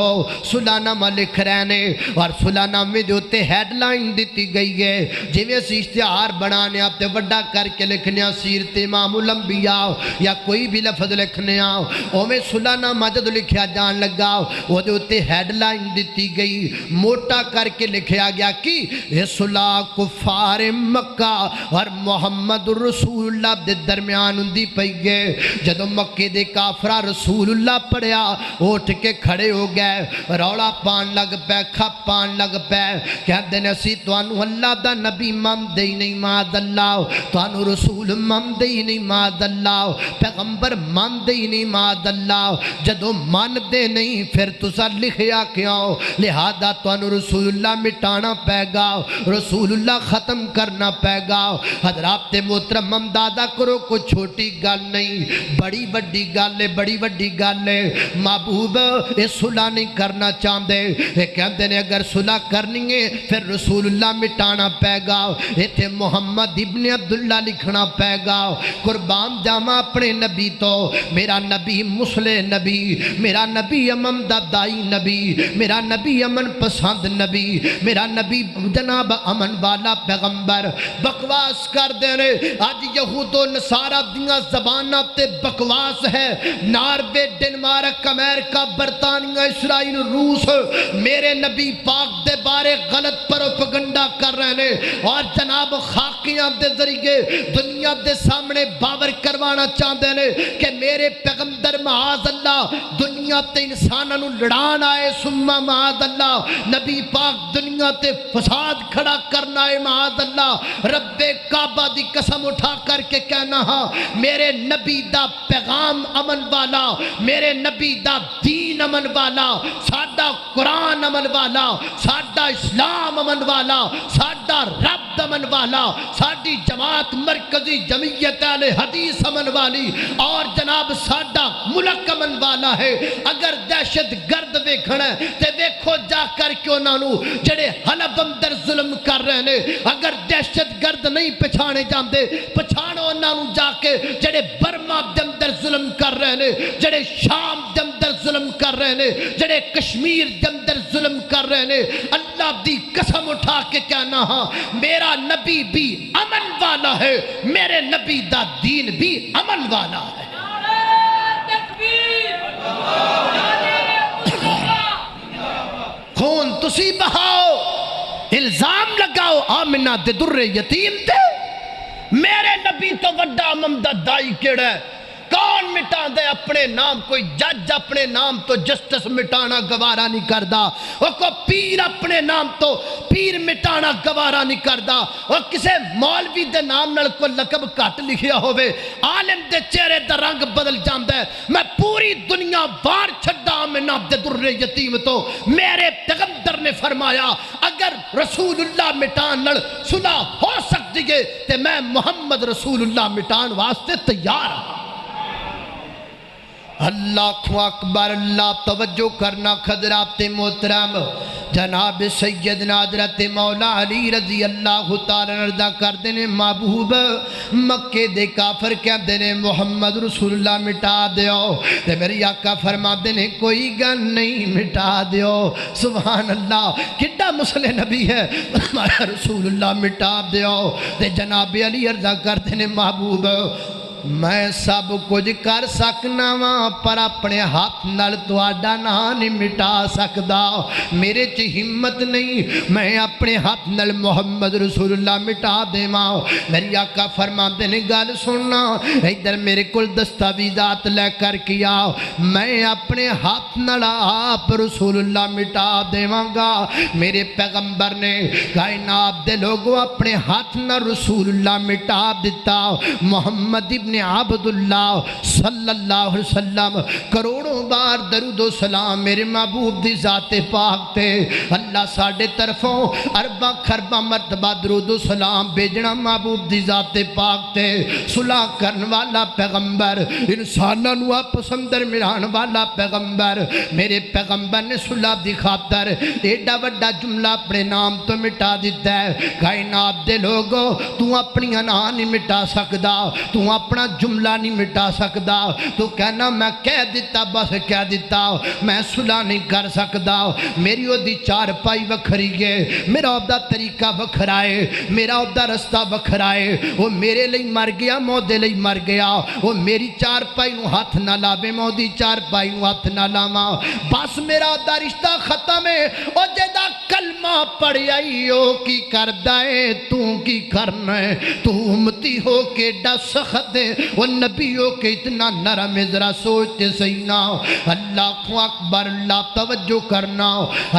صلح نامہ لکھ رہے ہیں، اور صلح نامے دے ہوتے ہیڈ لائن دیتی گئی ہے، جویں اسی اشتہار بنانے آپ تے وڈا کر کے لکھنے سیرت امام الانبیاء یا کوئی بھی لفظ لکھنے اویں صلح نامہ جد لکھیا جان لگا، وہ دے ہوتے ہیڈ لائن دیتی گئی، موٹا کر کے لکھیا گیا کہ یہ صلح کفار مکہ اور محمد رسول اللہ دے درمیان اندی پئی گئے۔ جدو مکے دے کافرہ رسول اللہ پڑھیا، اٹھ کے کھڑے ہو گئے، روڑا پان لگ پہ، کھپ پان لگ پہ، کہتے ہیں اسی توانو اللہ دا نبی مان دے نہیں معاذ اللہ، توانو رسول مان دے نہیں معاذ اللہ، پیغمبر مان دے نہیں معاذ اللہ۔ جدو مان دے نہیں پھر تسا لکھیا کیوں؟ لہذا توانو رسول اللہ مٹانا پہ گا، رسول اللہ ختم کرنا پہ گا۔ حضرات محترم امدادہ کرو، کوئی چھوٹی گل نہیں، بڑی بڑی گل ہے، بڑی بڑی گل ہے۔ محبوب یہ صلح نہیں کرنا چاہتے، یہ کہتے ہیں اگر صلح کرنی ہے پھر رسول اللہ مٹانا پہ گا، ایتھے محمد ابن عبداللہ لکھنا پہ گا۔ قربان جاواں اپنے نبی تو، میرا نبی مسلح نبی، میرا نبی امن دا دائی نبی، میرا نبی امن پسند نبی، میرا نبی جناب امن والا پیغمبر بکواس کر دے رہے۔ آج یہود و نصارہ دیاں زبانہ تے بکواس ہے، ناروے، ڈنمارک، امریکہ، برطانیہ، اسرائیل، روس میرے نبی پاک دے بارے غلط پروپگنڈا کر رہے ہیں، اور جناب خاکیاں دے ذریعے دنیا دے سامنے باور کروانا چاہتے ہیں کہ میرے پیغمبر معاذ اللہ دنیا تے انسانوں لڑان آئے، سمہ معاذ اللہ نبی پاک دنیا تے فساد کھڑا کرنا ہے معاذ اللہ۔ رب کعبہ دی قسم اٹھا کر کے کہنا ہاں میرے نبی دا پیغام امن والا، میرے نبی دا دین امن والا، ساڈا قرآن امن والا، ساڈا اسلام امن والا، ساڈا رب امن والا، ساڈی جماعت مرکزی جمعیت اہل حدیث امن والی، اور جناب ساڈا ملک امن والا ہے۔ اگر دہشت گرد ویکھنا ہے تے ویکھو جا کر کے انہاں نو جڑے حلب اندر ظلم کر رہے ہیں، اگر دہشت گرد نہیں پچھانے جاندے، پچھانو انہاں نو جا کے جڑے برما دے اندر ظلم کر رہے ہیں، جڑے شام دے اندر ظلم کر رہے ہیں، جڑے کشمیر دے اندر ظلم کر رہے ہیں۔ اللہ دی قسم اٹھا کے کہنا ہاں میرا نبی بھی امن والا ہے، میرے نبی دا دین بھی امن والا ہے۔ خون تسی بہاؤ، الزام لگاؤ آمنہ دے در یتیم دے، میرے نبی تو وڈا ممدد دائی کیڑا ہے، کون مٹا دے اپنے نام، کوئی جج اپنے نام تو جسٹس مٹانا گوارا نہیں کردا، اور کوئی پیر اپنے نام تو پیر مٹانا گوارا نہیں کردا، اور کسے مولوی دے نام نال کوئی لقب کٹ لکھیا ہوئے عالم دے چہرے دا رنگ بدل جاندہ ہے۔ میں پوری دنیا وار چھڑا میں ناب دے در یتیم تو میرے پیغمبر نے فرمایا اگر رسول اللہ مٹان نال صلح ہو سکتی ہے تے میں محمد رسول اللہ مٹان واسطے تیار ہوں۔ اللہ اکبر، اللہ توجہ کرنا حضرات محترم، جناب سیدنا حضرت مولا علی رضی اللہ تعالیٰ رضا کر دینے محبوب مکے دے کافر کیا دینے محمد رسول اللہ مٹا دیو، تے میری آقا فرما دینے کوئی گن نہیں مٹا دیو۔ سبحان اللہ، کڈا مسلح نبی ہے، ہمارا رسول اللہ مٹا دیو، تے جناب علی رضا کر دینے محبوب میں سب کچھ کر سکنا وا پر اپنے ہاتھ نال تواڈا نام نہیں مٹا سکدا، میرے چ ہمت نہیں میں اپنے ہاتھ نال محمد رسول اللہ مٹا دیواں۔ میری آقا فرماندے نے گل سننا، ادھر میرے کول دستاویزات لے کر کیا، میں اپنے ہاتھ نال آپ رسول اللہ مٹا دیواں گا۔ میرے پیغمبر نے کائنات دے لوگوں اپنے ہاتھ نال رسول اللہ مٹا دیتا۔ محمد ابن عبداللہ صلی اللہ علیہ وسلم کروڑوں بار درود و سلام میرے محبوب دی ذات پاک تے، اللہ ساڑھے طرفوں اربع خربہ مرتبہ درود و سلام بھیجنا محبوب دی ذات پاک تے، صلح کرن والا پیغمبر، انساناں نو پسندر ملان والا پیغمبر، میرے پیغمبر نے صلح دی خاطر ایڈا وڈا جملہ اپنے نام تو مٹا دیتا ہے۔ کائنات دے لوگوں تو اپنی انا نہیں مٹا سکدا، تو اپنا جملہ نہیں مٹا سکدا، تو کہنا میں کہہ دیتا بس کہہ دیتا، میں صلح نہیں کر سکدا، میری او دی چار پائی وکھری ہے، میرا او دا طریقہ وکھرائے، میرا او دا رستہ وکھرائے، وہ میرے لئی مر گیا مودے لئی مر گیا، وہ میری چار پائی نو ہاتھ نہ لاوے مودی چار پائی نو ہاتھ نہ لاواں، بس میرا دا رشتہ ختم ہے۔ او جدا کلمہ پڑھ آئی ہو کی کردہ ہے تو کی کرنا ہے، تو امتی ہو کے ڈا سخت ہے، وہ نبیوں کے اتنا نرم ہے، ذرا سوچتے سینا۔ اللہ اکبر، اللہ توجہ کرنا،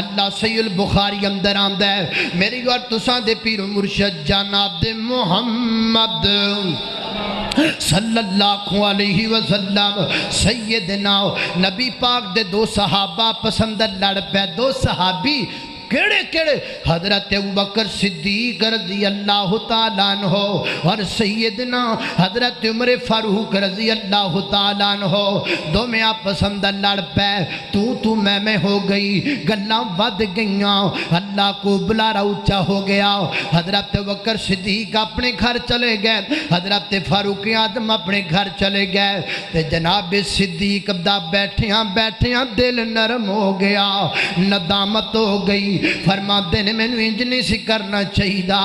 اللہ صحیح البخاری اندر آمدہ ہے میری اور تساں دے پیر و مرشد جناب محمد صلی اللہ علیہ وسلم سیدنا نبی پاک دے دو صحابہ پسند لڑ پہ، دو صحابی کیڑے کیڑے، حضرت ابوبکر صدیق رضی اللہ تعالیٰ عنہ اور سیدنا حضرت عمر فاروق رضی اللہ تعالیٰ عنہ، دو میں آپ پسند لڑ پہ، تو میں ہو گئی، گلاں ود گئیاں، اللہ کو بلارا اونچا ہو گیا۔ حضرت ابوبکر صدیق اپنے گھر چلے گئے، حضرت فاروق اعظم اپنے گھر چلے گئے، تے جناب صدیق دا بیٹھیاں دل نرم ہو گیا، ندامت ہو گئی، فرما دینے میں انج نہیں سی کرنا چاہیے،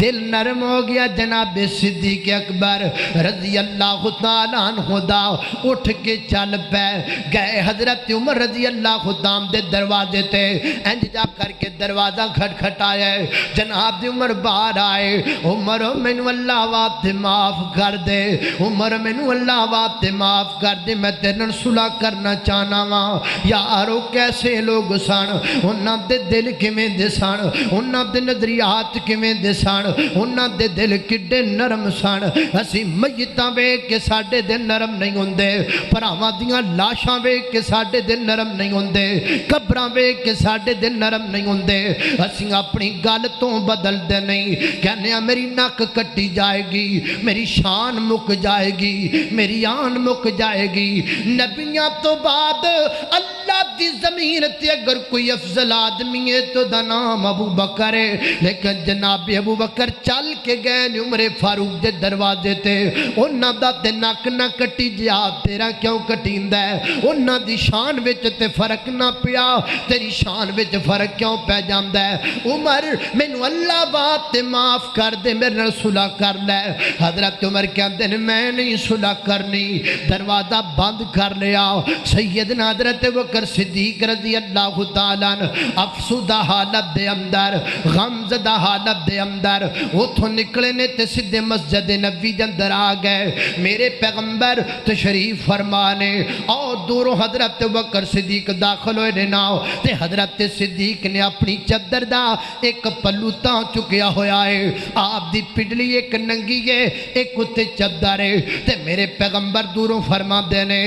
دل نرم ہو گیا۔ جناب صدیق اکبر رضی اللہ تعالیٰ عنہ دا اٹھ کے چل پہ گئے، حضرت عمر رضی اللہ تعالیٰ دے دروازے تے انج جا کر کے دروازہ کھٹکھٹایا، جناب عمر باہر آئے، عمر مینوں اللہ واسطے معاف کر دے، عمر مینوں اللہ واسطے معاف کر دے، میں تیرے نال صلح کرنا چاہنا وا۔ یارو کیسے لوگ سن، انہاں دے دل کیویں دے سن، انہاں دے نظریات کیویں دے سن، انہاں دے دل کڈے نرم سن۔ اسی میتاں ویکھ کے ساڈے دل نرم نہیں ہوندے، بھراواں دیاں لاشاں ویکھ کے ساڈے دل نرم نہیں ہوندے، قبراں ویکھ کے ساڈے دل نرم نہیں ہوندے۔ اسی اپنی گل تو بدل دے نہیں، کہنے میری نک کٹی جائے گی، میری شان مک جائے گی، میری آن مک جائے گی۔ نبیاں تو بعد اللہ دی زمین تے اگر کوئی افضل آدمی ہے تو دا نام ابو بکر ہے، لیکن جناب ابو بکر چل کے گئے عمر فاروق دے دروازے تے، انہاں دا تے نک نہ کٹی جا، تیرا کیوں کٹیندا ہے؟ انہاں دی شان وچ تے فرق نہ پیا، تیری شان وچ فرق کیوں پہ جاندا ہے؟ عمر مینوں اللہ واسطے معاف کر دے، میرے نال صلح کر لے۔ حضرت عمر کہندے نے میں نہیں صلح کرنی، دروازہ بند کر لیا۔ سیدنا حضرت بکر صدیق رضی اللہ تعالیٰ عنہ افسودہ حالت دے اندر غمزدہ حالت دے اندر اتھوں نکلے نے تے سدھے مسجد نبوی دے اندر آ گئے میرے پیغمبر تشریف فرمانے اور دوروں حضرت بکر صدیق داخل ہوئے ناؤ تے حضرت صدیق نے اپنی چادر دا ایک پلو تاں چکیا ہویا ہے آپ دی پڈلی ایک ننگی ہے ایک اتے چادر ہے تے میرے پیغمبر دوروں فرما دینے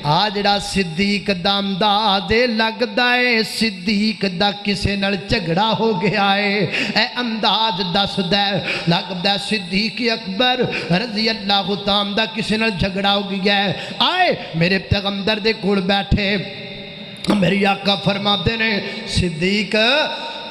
آجڑا صدیق دا انداز لگدا ہے صدیق دا کسے نال جھگڑا ہو گیا ہے اے انداز دس دے لگدا صدیق اکبر رضی اللہ تعالیٰ دا کسے نال جھگڑا ہو گیا ہے آئے میرے پیغمبر دے کول بیٹھے میری آقا فرماتے نے صدیق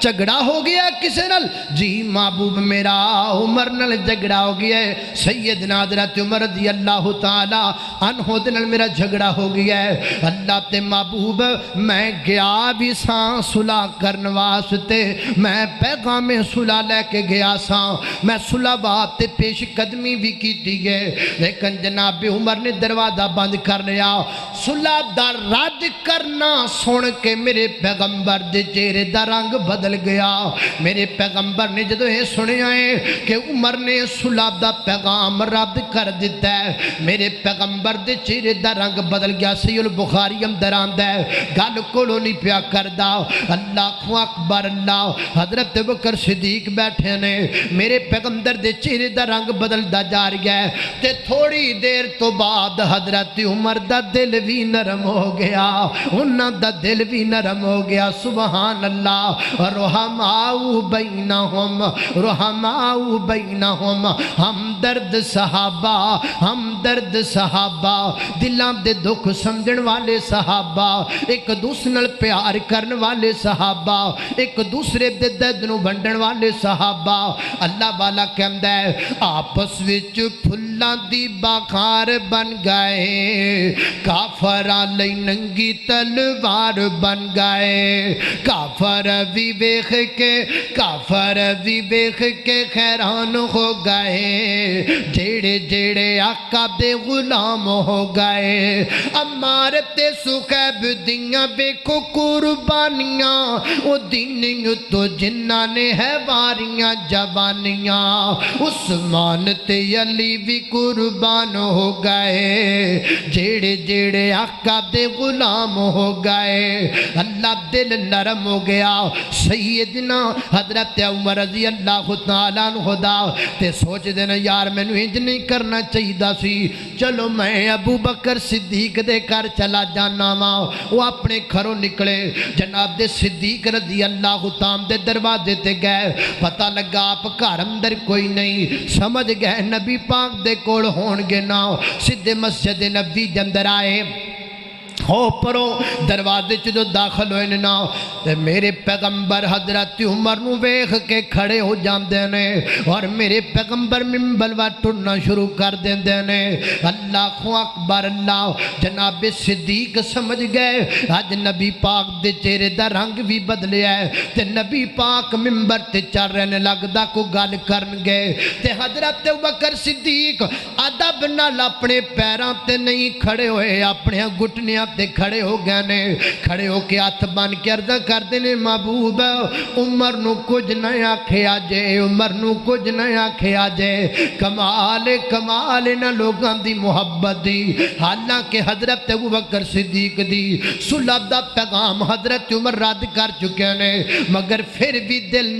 جھگڑا ہو گیا کسے نال جی محبوب میرا عمر نال جھگڑا ہو گیا ہے سیدنا حضرت عمر رضی اللہ تعالی عنہ دے نال میرا جھگڑا ہو گیا ہے اللہ تے محبوب میں گیا بھی ساں صلح کرن واسطے میں پیغام صلح لے کے گیا ساں میں صلح واسطے پیش قدمی بھی کیتی ہے لیکن جناب عمر نے دروازہ بند کر لیا صلح دا رد کرنا سن کے میرے پیغمبر دے چہرے دا رنگ بدل گیا میرے پیغمبر نے جدو یہ سنیا ہے کہ عمر نے صلح دا پیغام رد کر دیتا ہے میرے پیغمبر دے چہرے دا رنگ بدل گیا صحیح البخاری اندر آندا ہے گل کولو نہیں پیا کردا اللہ اکبر اللہ حضرت بکر صدیق بیٹھے نے میرے پیغمبر دے چہرے دا رنگ بدلدا جا رہا ہے تے تھوڑی دیر تو بعد حضرت عمر دا دل بھی نرم ہو گیا انہاں دا دل بھی نرم ہو گیا سبحان اللہ رحماؤ بینہم رحماؤ بینہم ہمدرد صحابہ دلاں دے دکھ سمجھن والے صحابہ ایک دوسرے نال پیار کرن والے صحابہ ایک دوسرے دے درد نو ونڈن والے صحابہ اللہ والا کہندا ہے آپس وچ پھلاں دی بخار بن گئے کافراں لئی ننگی تلوار بن گئے کافر بھی ویکھ کے حیران ہو گئے جیڑے جیڑے آقا دے غلام ہو گئے عمار تے سخیب دیاں ویکھو قربانیاں او دین تو جنہاں نے ہے واریاں جوانیاں عثمان تے علی بھی قربان ہو گئے جیڑے جیڑے آقا دے غلام ہو گئے اللہ دل نرم ہو گیا سیدنا حضرت عمر رضی اللہ تعالیٰ عنہ دا تے سوچ دینا یار میں نو انج نہیں کرنا چاہیے دا سی چلو میں ابو بکر صدیق دے کر چلا جانا ماں وہ اپنے گھروں نکلے جناب دے صدیق رضی اللہ تعالیٰ دے دروازے تے گئے پتہ لگا آپ گھر اندر کوئی نہیں سمجھ گئے نبی پاک دے کول ہون گے نا سدھے مسجد نبوی دے اندر آئے ہو پرو دروازے جو داخل ہوئے نا میرے پیغمبر حضرت عمر نو ویکھ کے کھڑے ہو جاندے نے اور میرے پیغمبر منبر وا ٹرنا شروع کر دیندے نے اللہ اکبر اللہ جناب صدیق سمجھ گئے اج نبی پاک دے چہرے دا رنگ بھی بدلیا ہے تے نبی پاک منبر تے چل رہے نے لگدا کو گل کرن گے تے حضرت بکر صدیق ادب نال اپنے پیراں تے نہیں کھڑے ہوئے اپنے گھٹنیاں تے کھڑے ہو گئے نے کھڑے ہو کے ہاتھ بن کے عرض کردے نے محبوب عمر نو کچھ نہ آکھیا جے عمر نو کچھ نہ آکھیا جے کمال نہ لوگاں دی محبت دی حالانکہ حضرت ابوبکر صدیق دی صلح دا پیغام حضرت عمر رد کر چکے نے مگر پھر بھی دل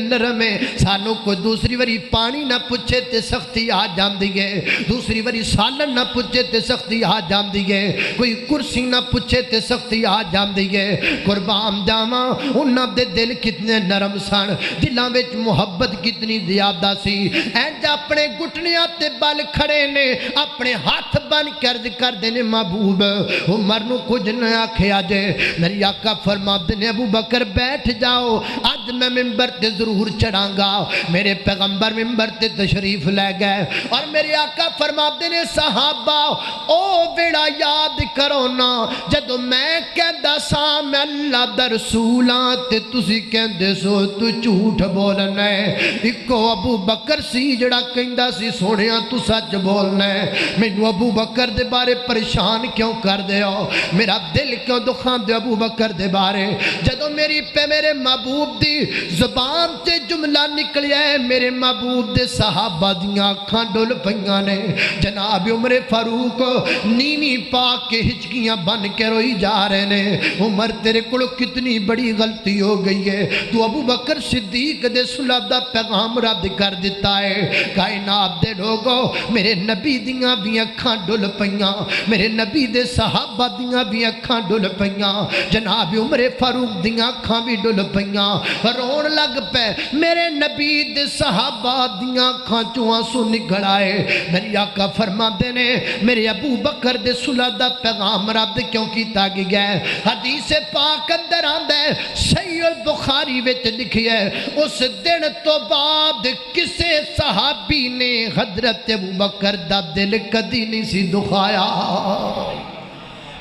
نرم ہے سانو کوئی دوسری واری پانی نہ پوچھے تے سختی آ جاندی ہے دوسری واری سالن نہ پوچھے تے سختی آ جاندی ہے کوئی کرسی نہ پوچھے تے سختی آ جاندی ہے قربان جاواں انہاں دے دل کتنے نرم سن دلاں وچ محبت کتنی زیادہ سی انج اپنے گھٹنیاں تے بل کھڑے نے اپنے ہاتھ بن کے عرض کردے نے محبوب عمر نو کچھ نہ آکھیا جے میری آقا فرماتے نے ابو بکر بیٹھ جاؤ اج میں منبر تے ضرور چڑھاں گا میرے پیغمبر منبر تے تشریف لے گئے اور میرے آقا فرماتے نے صحابہ او ویڑا یاد کرو نا جدو میں کہندا سا میں اللہ دا رسول ہاں تے تسی کہندے سو تو جھوٹ بولنا ہے اکو ابو بکر سی جڑا کہندا سی سونیاں تو سچ بولنا ہے مینوں ابو بکر دے بارے پریشان کیوں کر دے ہو میرا دل کیوں دکھان دے ابو بکر دے بارے جدو میرے محبوب دی زبان تے جملہ نکلیا ہے میرے محبوب دے صحابہ دیاں اکھاں ڈول پئیاں نے جناب عمر فاروق نیوی پا کے ہچکیاں بن کے روئی جا رہے نے عمر تیرے کڑو کتنی بڑی غلطی ہو گئی ہے تو ابو بکر صدیق دے صلح دا پیغام رد کر دیتا ہے کائنات دے لوگو میرے نبی دیاں بھی اکھاں ڈول پئیاں میرے نبی دے صحابہ دیاں بھی اکھاں ڈول پئیاں جناب عمر فاروق دیاں اکھاں بھی ڈول پئیاں رون لگ پے میرے نبی دے صحابہ دیاں اکھاں چوں آنسو نکل آئے میری آقا فرما دینے میرے ابو بکر دے صلح دا پیغام رد کیوں کیتا گیا حدیث پاک اندر آندا ہے صحیح البخاری وچ لکھی ہے اس دن تو بعد کسے صحابی نے حضرت ابو بکر دا دل کدی نہیں سی دکھایا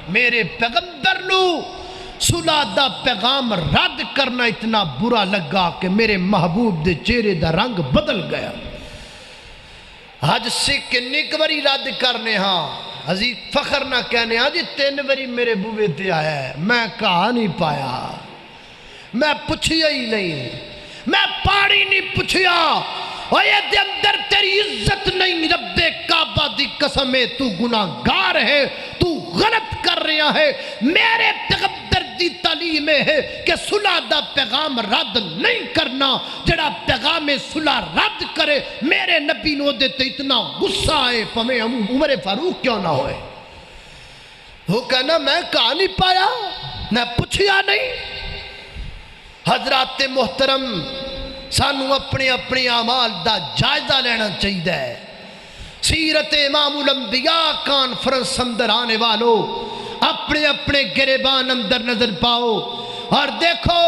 میرے پیغمبر نو صلح دا پیغام رد کرنا اتنا برا لگا کہ میرے محبوب دے چہرے دا رنگ بدل گیا حج سکھ نک وری رد کرنے ہاں عزیز فخر نہ کہنے ہاں جی 3 وری میرے بوے تے آیا ہے میں کہا نہیں پایا میں پوچھیا ہی نہیں میں پاڑی نہیں پوچھیا اور یہ دے اندر تیری عزت نہیں رب کعبہ دی قسم ہے تو گناہگار ہے تو غلط کر رہا ہے میرے پیغمبر دی تعلیم ہے کہ صلح دا پیغام رد نہیں کرنا جڑا پیغام صلح رد کرے میرے نبی نو دیتے اتنا غصہ ہے پمیں عمر فاروق کیوں نہ ہوئے وہ کہنا میں کہا نہیں پایا میں پوچھیا نہیں حضرات محترم سانو اپنے اپنے اعمال دا جائزہ لینا چاہیے سیرت امام الانبیاء کانفرنس اندر آنے والو اپنے اپنے گریبان اندر نظر پاؤ اور دیکھو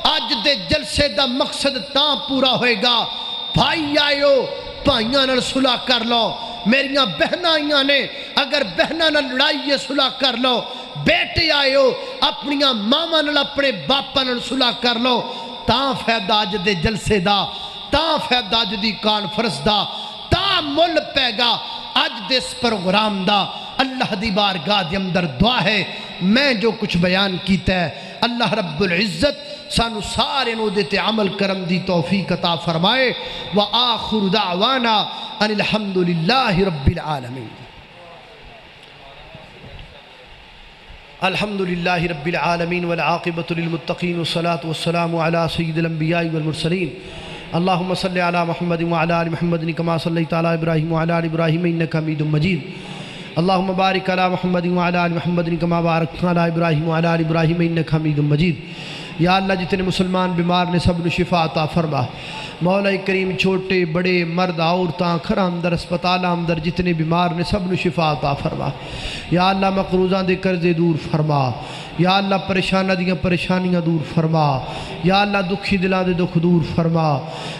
آج دے جلسے دا مقصد تاں پورا ہوئے گا بھائی آئیو بھائیاں نال صلح کر لو میریاں بہناں آئیاں نے اگر بہناں نال لڑائیے صلح کر لو بیٹے آئیو اپنیاں ماما نال اپنے باپا نال صلح کر لو تاں فیدہ آج دے جلسے دا تاں فیدہ آج دی کانفرنس دا تاں مل پے گا آج دے اس پروگرام دا اللہ دی بارگاہ دے اندر دعا ہے میں جو کچھ بیان کیتا ہے اللہ رب العزت سانو سارے نو دیتے عمل کرم دی توفیق عطا فرمائے وآخر دعوانا ان الحمدللہ رب العالمین الحمدللہ رب العالمین والعاقبۃ للمتقین والصلاة والسلام علی سید الانبیاء والمرسلین اللہم صلی علی محمد وعلی آل محمد کما صلیت علی ابراہیم وعلی آل ابراہیم انکا حمید مجید اللہم بارک علی محمد وعلی آل محمد کما بارکت علی ابراہیم وعلی آل ابراہیم انکا حمید مجید یا اللہ جتنے مسلمان بیمار نے سب نے شفا عطا فرما مولا کریم چھوٹے بڑے مرد عورتاں گھر اندر اسپتال اندر جتنے بیمار نے سب نے شفا عطا فرما یا اللہ مقروضاں دے قرضے دور فرما یا اللہ پریشانہ دیاں پریشانیاں دور فرما یا اللہ دکھی دلاں دے دکھ دور فرما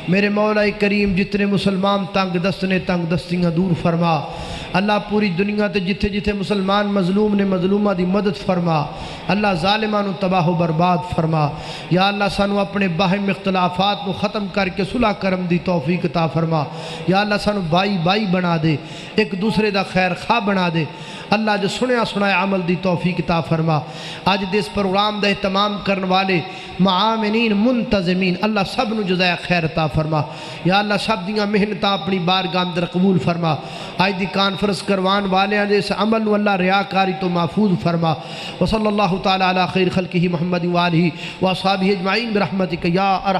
میرے مولا کریم جتنے مسلمان تنگ دست نے تنگ دستیاں دور فرما اللہ پوری دنیا تے جتھے جتھے مسلمان مظلوم نے مظلومہ دی مدد فرما اللہ ظالمانو تباہ و برباد فرما یا اللہ سانو اپنے باہم اختلافات کو ختم کر کے صلح کرم دی توفیق عطا فرما یا اللہ سانو بائی بائی بنا دے ایک دوسرے دا خیر خواہ بنا دے اللہ جو سنیا سنائے عمل دی توفیق عطا فرما آج دے اس پروگرام دا اہتمام کرنے والے معامنین منتظمین اللہ سب نو جزائے خیر عطا فرما یا اللہ سب دیاں محنتاں اپنی بارگاہ اندر قبول فرما آج دی کانفرنس کروان والے ہیں اس عمل نو اللہ ریاکاری تو محفوظ فرما وصلی اللہ تعالی علی خیر خلقہ محمد وآلہ واصحابہ اجمعین برحمتک یا ارحم